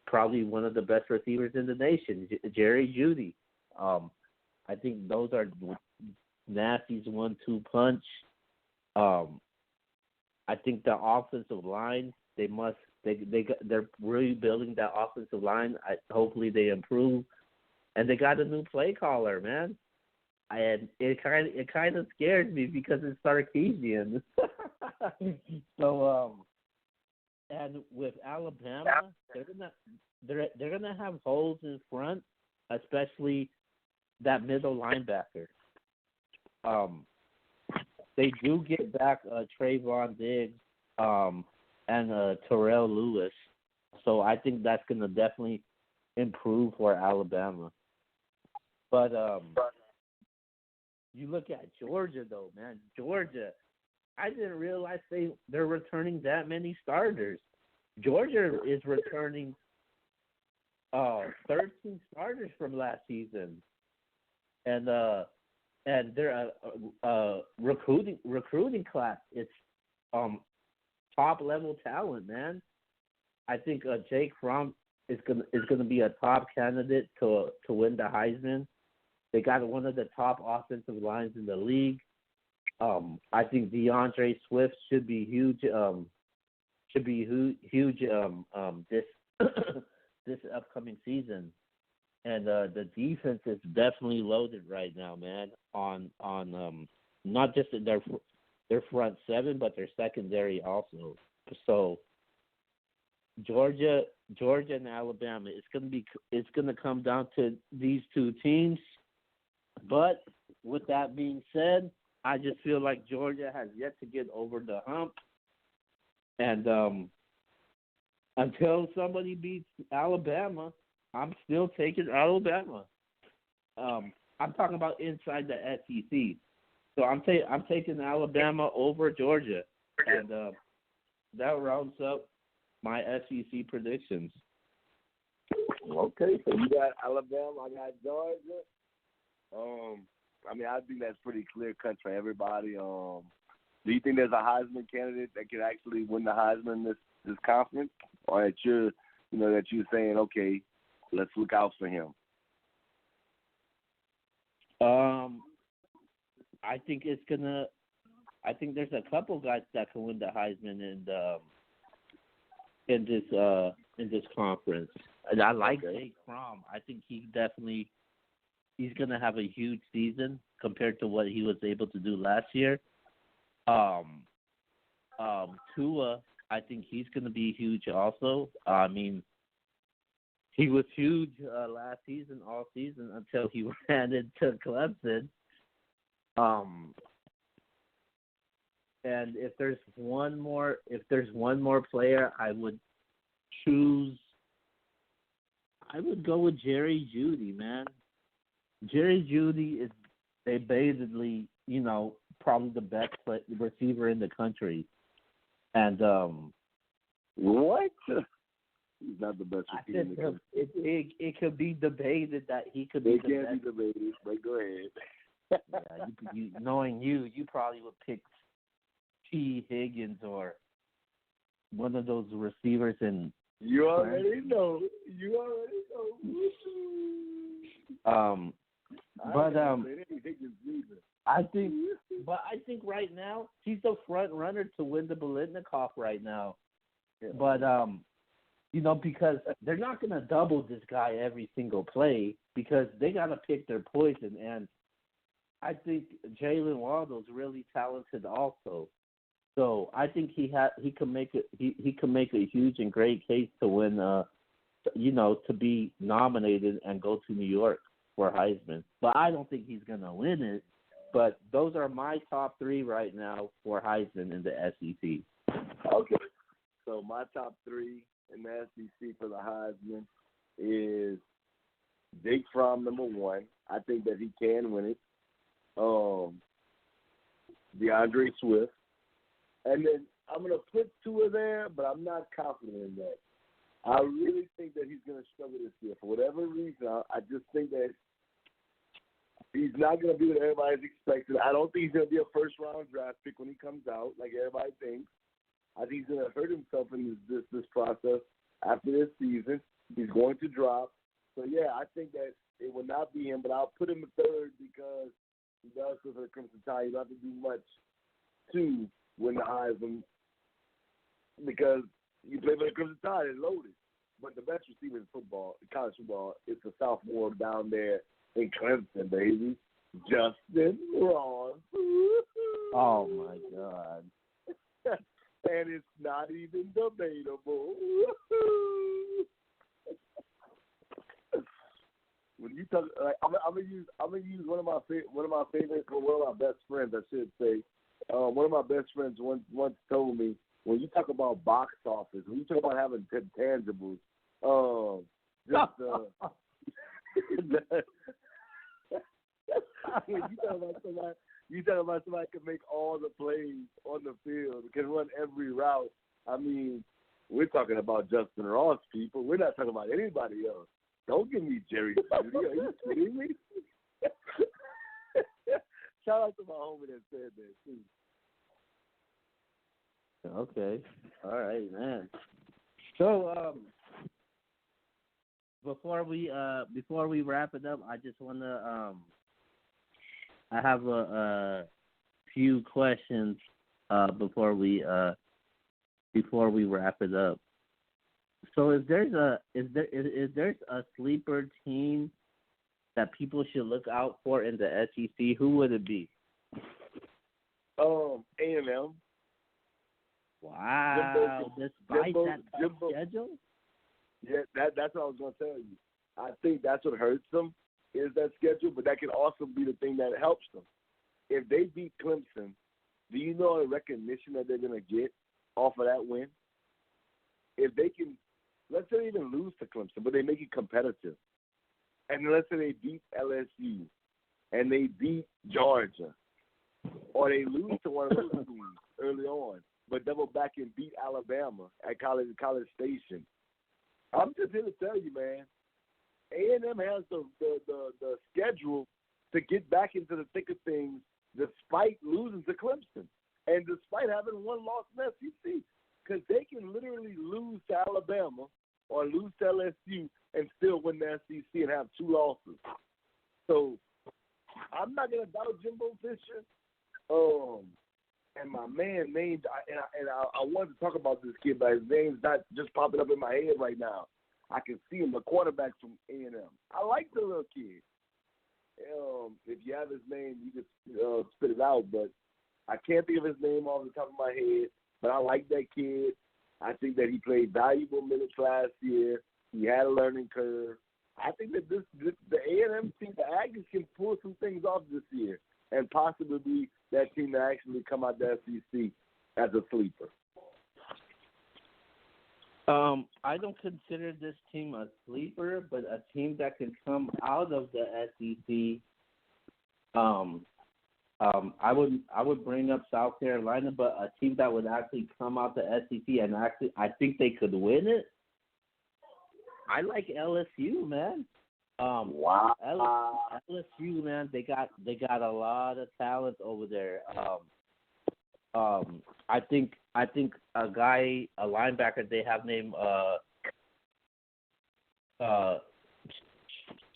probably one of the best receivers in the nation, Jerry Jeudy. I think those are nasty's 1-2 punch. I think the offensive line, they're really building that offensive line. Hopefully they improve, and they got a new play caller, man. And it kind of scares me because it's Sarkisian. So and with Alabama, they're gonna have holes in front, especially that middle linebacker. They do get back Trayvon Diggs and Terrell Lewis, so I think that's gonna definitely improve for Alabama. But you look at Georgia, though, man. Georgia, I didn't realize they're returning that many starters. Georgia is returning 13 starters from last season, and their recruiting class is top level talent, man. I think Jake Fromm is gonna be a top candidate to win the Heisman. They got one of the top offensive lines in the league. I think DeAndre Swift should be huge. should be huge this this upcoming season. And the defense is definitely loaded right now, man. On not just in their front seven, but their secondary also. So Georgia and Alabama, it's gonna come down to these two teams. But with that being said, I just feel like Georgia has yet to get over the hump, and until somebody beats Alabama, I'm still taking Alabama. I'm talking about inside the SEC, so I'm taking Alabama over Georgia, and that rounds up my SEC predictions. Okay, so you got Alabama, I got Georgia. I mean, I think that's pretty clear cut for everybody. Do you think there's a Heisman candidate that could actually win the Heisman this conference, or that you're saying, okay, let's look out for him? I think there's a couple guys that can win the Heisman in this conference. And I like Jake Fromm. I think he's gonna have a huge season compared to what he was able to do last year. Tua, I think he's gonna be huge also. I mean, he was huge last season, all season, until he ran into Clemson. And if there's one more player, I would go with Jerry Jeudy, man. Jerry Jeudy is debatedly, probably the best receiver in the country. And what? He's not the best receiver in the country. It could be debated that he could be the best. It can't be debated, but go ahead. Yeah, knowing you probably would pick T. Higgins or one of those receivers in. You already know. I think right now he's the front runner to win the Biletnikoff right now. Yeah. But because they're not going to double this guy every single play because they got to pick their poison, and I think Jalen Waddle's really talented also. So I think he can make a huge and great case to win, to be nominated and go to New York for Heisman. But I don't think he's gonna win it. But those are my top three right now for Heisman in the SEC. Okay, so my top three in the SEC for the Heisman is Jake Fromm, number one. I think that he can win it. DeAndre Swift. And then I'm going to put Tua there, but I'm not confident in that. I really think that he's going to struggle this year. For whatever reason, I just think that he's not going to be what everybody's expected. I don't think he's going to be a first-round draft pick when he comes out, like everybody thinks. I think he's going to hurt himself in this process after this season. He's going to drop. So, yeah, I think that it will not be him, but I'll put him third because he does for the Crimson Tide. He doesn't have to do much to win the Heisman because you play for the Crimson Tide, it's loaded. But the best receiver in football, college football, is the sophomore down there in Clemson, baby. Justin Ross. Oh, my God. And it's not even debatable. When you talk, like, I'm gonna use one of my favorites, or one of my best friends, I should say. One of my best friends once told me, when you talk about box office, when you talk about having tangibles, when you talk about somebody can make all the plays on the field, can run every route. I mean, we're talking about Justin Ross, people. We're not talking about anybody else. Don't give me Jerry Jeudy. Are you kidding me? Shout out to my homie that said that too. Okay. All right, man. So before we wrap it up, I just want to I have a few questions before we before we wrap it up. So is there a sleeper team that people should look out for in the SEC? Who would it be? A&M. Wow, despite that tough schedule? Yeah, that's what I was going to tell you. I think that's what hurts them is that schedule, but that can also be the thing that helps them. If they beat Clemson, do you know the recognition that they're going to get off of that win? If they can, let's say they even lose to Clemson, but they make it competitive. And let's say they beat LSU and they beat Georgia, or they lose to one of those teams early on, but double back and beat Alabama at College Station. I'm just here to tell you, man, A&M has the schedule to get back into the thick of things despite losing to Clemson and despite having one loss in SEC, because they can literally lose to Alabama or lose to LSU and still win the SEC and have 2 losses. So I'm not going to doubt Jimbo Fisher. And my man named, I wanted to talk about this kid, but his name's not just popping up in my head right now. I can see him, the quarterback from A&M. I like the little kid. If you have his name, you just spit it out. But I can't think of his name off the top of my head. But I like that kid. I think that he played valuable minutes last year. He had a learning curve. I think that the A&M team, the Aggies, can pull some things off this year and possibly be that team that actually come out the SEC as a sleeper. I don't consider this team a sleeper, but a team that can come out of the SEC. I would bring up South Carolina, but a team that would actually come out the SEC and actually I think they could win it. I like LSU, man. Wow. LSU, man, they got a lot of talent over there. I think a linebacker they have named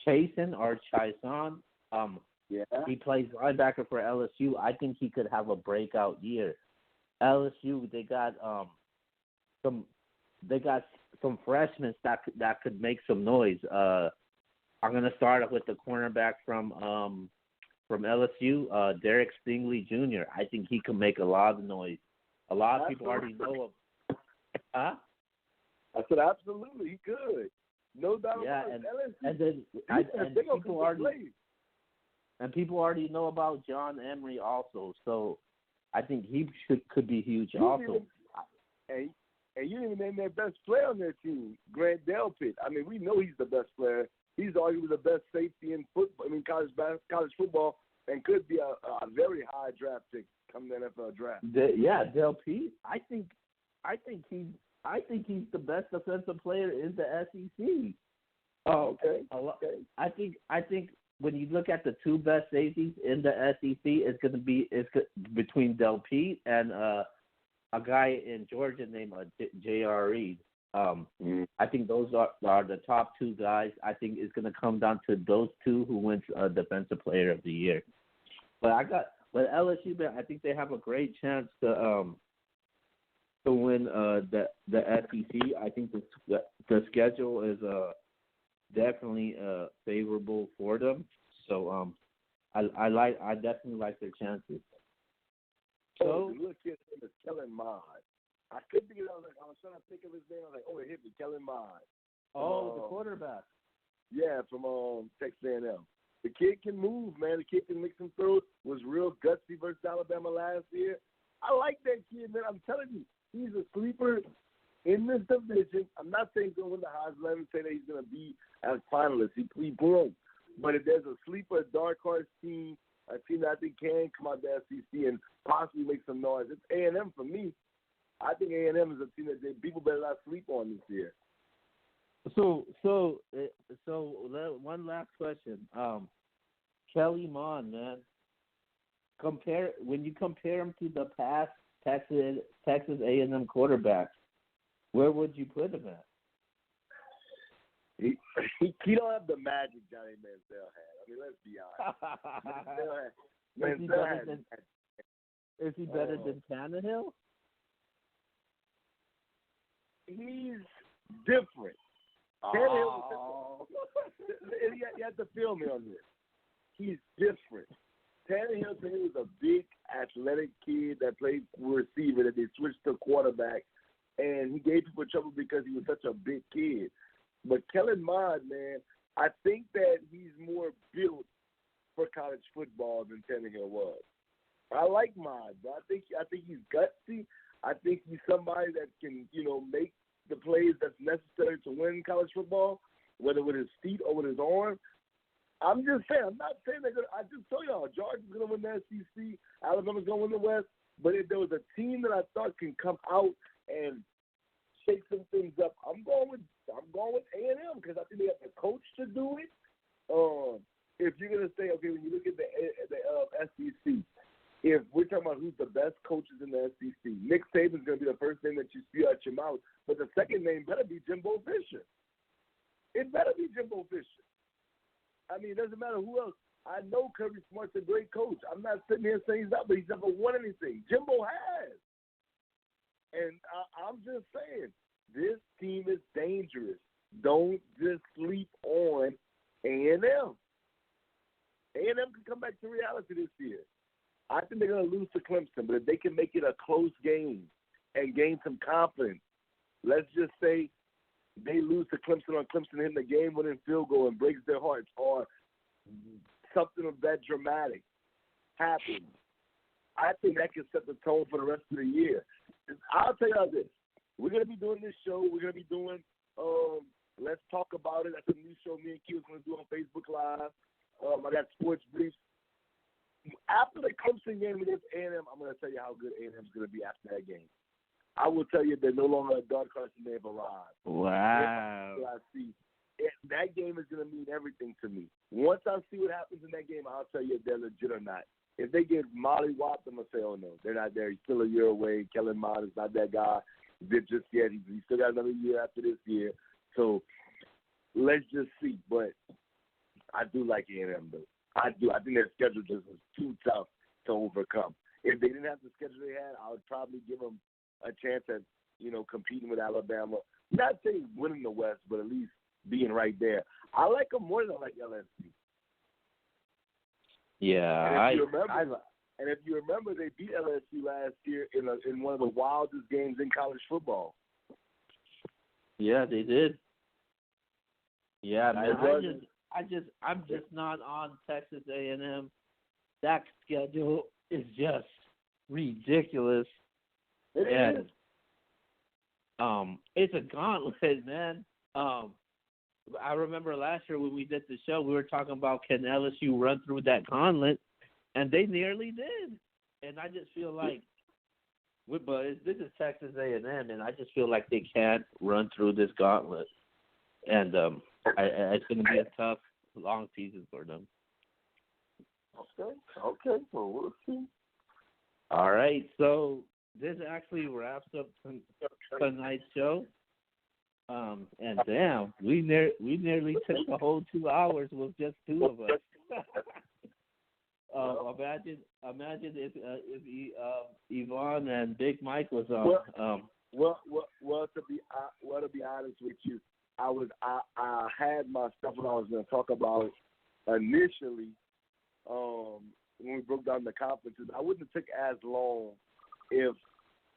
Chason or Chison. Yeah. He plays linebacker for LSU. I think he could have a breakout year. LSU, they got some freshmen that could make some noise. I'm gonna start off with the cornerback from LSU, Derek Stingley Jr. I think he can make a lot of noise. A lot of people already know him. Huh? I said absolutely, he could. No doubt about it. And people already know about John Emery also. So I think he could be huge also. And you didn't even name their best player on their team, Grant Delpit. I mean, we know he's the best player. He's arguably the best safety in football. I mean, college football, and could be a very high draft pick come the NFL draft. Delpit. I think he's the best defensive player in the SEC. Oh, okay. I think when you look at the 2 best safeties in the SEC, it's between Delpit and a guy in Georgia named J.R. Reed. I think those are the top 2 guys. I think it's going to come down to those 2 who wins Defensive Player of the Year. But LSU, I think they have a great chance to win the SEC. I think the schedule is definitely favorable for them. So I definitely like their chances. So look, his name is Kellen Mond. I couldn't think of it. I was trying to think of his name. I was like, oh, it hit me, Kellen Mond. The quarterback. Yeah, from Texas A&M. The kid can move, man. The kid can make some throws. Was real gutsy versus Alabama last year. I like that kid, man. I'm telling you, he's a sleeper in this division. I'm not saying he's going to win the Heisman. I'm saying that he's going to be as finalist. He won't. But if there's a sleeper, dark horse team, a team that I think can come out the SEC and possibly make some noise, it's A&M for me. I think A&M is a team that people better not sleep on this year. So one last question. Kelly Mond, man. When you compare him to the past Texas A&M quarterbacks, where would you put him at? He don't have the magic Johnny Manziel had. I mean, let's be honest. Is he better than Tannehill? he's different. Oh. You have to feel me on this. He's different. Tannehill to me was a big, athletic kid that played receiver that they switched to quarterback, and he gave people trouble because he was such a big kid. But Kellen Mond, man, I think that he's more built for college football than Tannehill was. I like Mond, but I think he's gutsy. I think he's somebody that can, make the plays that's necessary to win college football, whether with his feet or with his arm. I'm just saying. I'm not saying they're going to. I just told y'all, Georgia's going to win the SEC. Alabama's going to win the West. But if there was a team that I thought can come out and shake some things up, I'm going with A&M because I think they have the coach to do it. If you're going to say, okay, when you look at the SEC, if we're talking about who's the best coaches in the SEC, Nick Saban's going to be the first name that you spew out your mouth, but the second name better be Jimbo Fisher. It better be Jimbo Fisher. I mean, it doesn't matter who else. I know Kirby Smart's a great coach. I'm not sitting here saying he's not, but he's never won anything. Jimbo has. And I'm just saying, this team is dangerous. Don't just sleep on A&M. A&M can come back to reality this year. I think they're going to lose to Clemson, but if they can make it a close game and gain some confidence, let's just say they lose to Clemson on Clemson hitting the game-winning field goal and breaks their hearts, or something of that dramatic happens, I think that can set the tone for the rest of the year. I'll tell you this. We're going to be doing this show. We're going to be doing Let's Talk About It. That's a new show me and Q is going to do on Facebook Live. I got sports briefs. After the Clemson game against A&M, I'm going to tell you how good A&M is going to be after that game. I will tell you they're no longer a dark horse and they've arrived. Wow. I see. That game is going to mean everything to me. Once I see what happens in that game, I'll tell you if they're legit or not. If they get mollywopped, I'm going to say, oh, no, they're not there. He's still a year away. Kellen Mond is not that guy. Did just yet. He's still got another year after this year. So let's just see. But I do like A&M, though. I do. I think their schedule just was too tough to overcome. If they didn't have the schedule they had, I would probably give them a chance at, competing with Alabama. Not saying winning the West, but at least being right there. I like them more than I like LSU. Yeah, and if you remember, they beat LSU last year in one of the wildest games in college football. Yeah, they did. Yeah, man, I'm just not on Texas A&M. That schedule is just ridiculous. It is. It's a gauntlet, man. I remember last year when we did the show, we were talking about can LSU run through that gauntlet, and they nearly did. And I just feel like, this is Texas A&M, and I just feel like they can't run through this gauntlet. And it's going to be a tough, long season for them. Okay. Well, we'll see. All right, so this actually wraps up tonight's show. And damn, we nearly took the whole 2 hours with just two of us. Imagine if Yvonne and Big Mike was on. Well, to be honest with you, I had my stuff what I was going to talk about initially. When we broke down the conferences, I wouldn't have took as long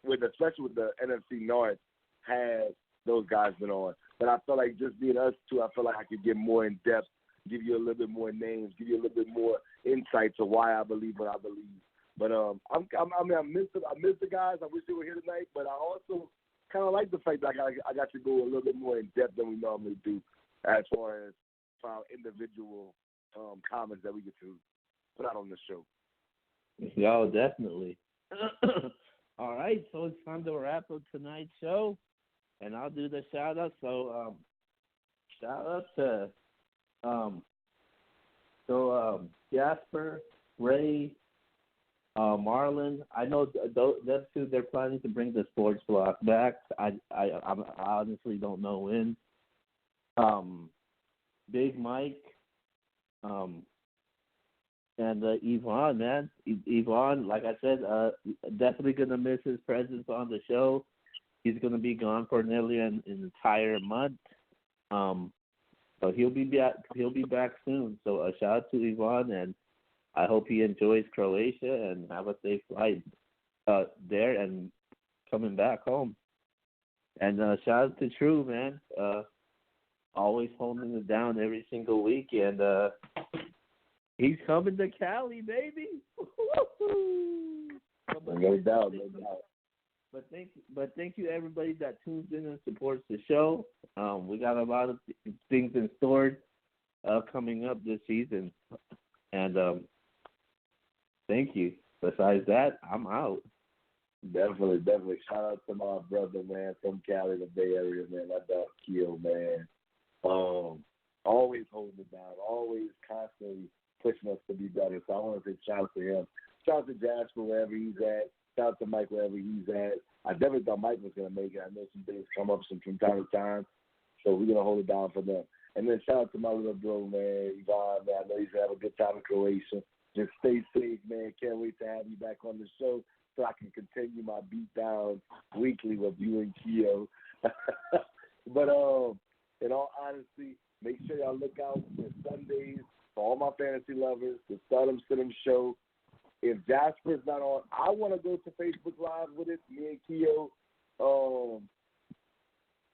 especially with the NFC North, had those guys been on. But I felt like just being us two, I felt like I could get more in depth, give you a little bit more names, give you a little bit more insight to why I believe what I believe. But I miss the guys. I wish they were here tonight. But I also kind of like the fact that I got to go a little bit more in depth than we normally do, as far as our individual comments that we get to put out on the show. Yo, definitely. All right, so it's time to wrap up tonight's show, and I'll do the shout out. So, shout out to Jasper, Ray, Marlon. I know them two. They're planning to bring the sports block back. I honestly don't know when. Big Mike, and Yvonne, man. Yvonne, like I said, definitely gonna miss his presence on the show. he's going to be gone for nearly an entire month. But he'll be back. He'll be back soon. So a shout out to Ivan, and I hope he enjoys Croatia and have a safe flight there and coming back home. And shout out to True, man. Always holding it down every single week, and he's coming to Cali, baby. No doubt. But thank you everybody that tunes in and supports the show. We got a lot of things in store coming up this season, and thank you. Besides that, I'm out. Definitely. Shout out to my brother, man, from Cali, the Bay Area, man. My dog Keo, man. Always holding it down, always constantly pushing us to be better. So I want to say shout out to him. Shout out to Jasper wherever he's at. Shout out to Mike wherever he's at. I definitely thought Mike was going to make it. I know some things come up from time to time, so we're going to hold it down for them. And then shout out to my little bro, man, Yvonne, man. I know he's going to have a good time in Croatia. Just stay safe, man. Can't wait to have you back on the show so I can continue my beat down weekly with you and Keo. But in all honesty, make sure y'all look out for Sundays for all my fantasy lovers, the Stardom Cinema Show. If Jasper's not on, I want to go to Facebook Live with it, me and Keo.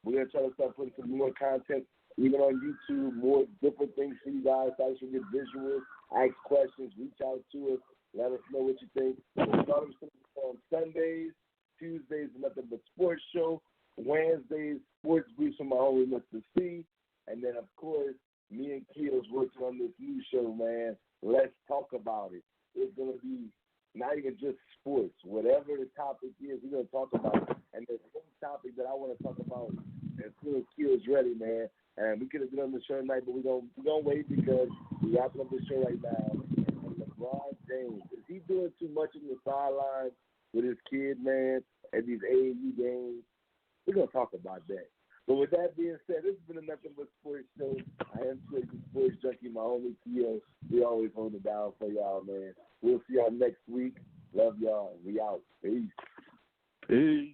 We're going to try to start putting some more content, even on YouTube, more different things for you guys. I should get visuals, ask questions, reach out to us, let us know what you think. Stardom Cinema on Sundays, Tuesdays, Nothing But Sports Show, Wednesdays, Sports Briefs from my homie Mr. C. And then, of course, me and Keo's working on this new show, man. Let's talk about it. It's going to be not even just sports. Whatever the topic is, we're going to talk about it. And there's one topic that I want to talk about as soon as Keo's ready, man. And we could have been on the show tonight, but we're going to wait because we're wrapping up the show right now. And LeBron James, is he doing too much on the sidelines with his kid, man, at these AAU games? We're going to talk about that. But with that being said, this has been a Nothing But Sports Show. I am the Sports Junkie, my homie Keo. We always hold it down for y'all, man. We'll see y'all next week. Love y'all. We out. Peace. Peace.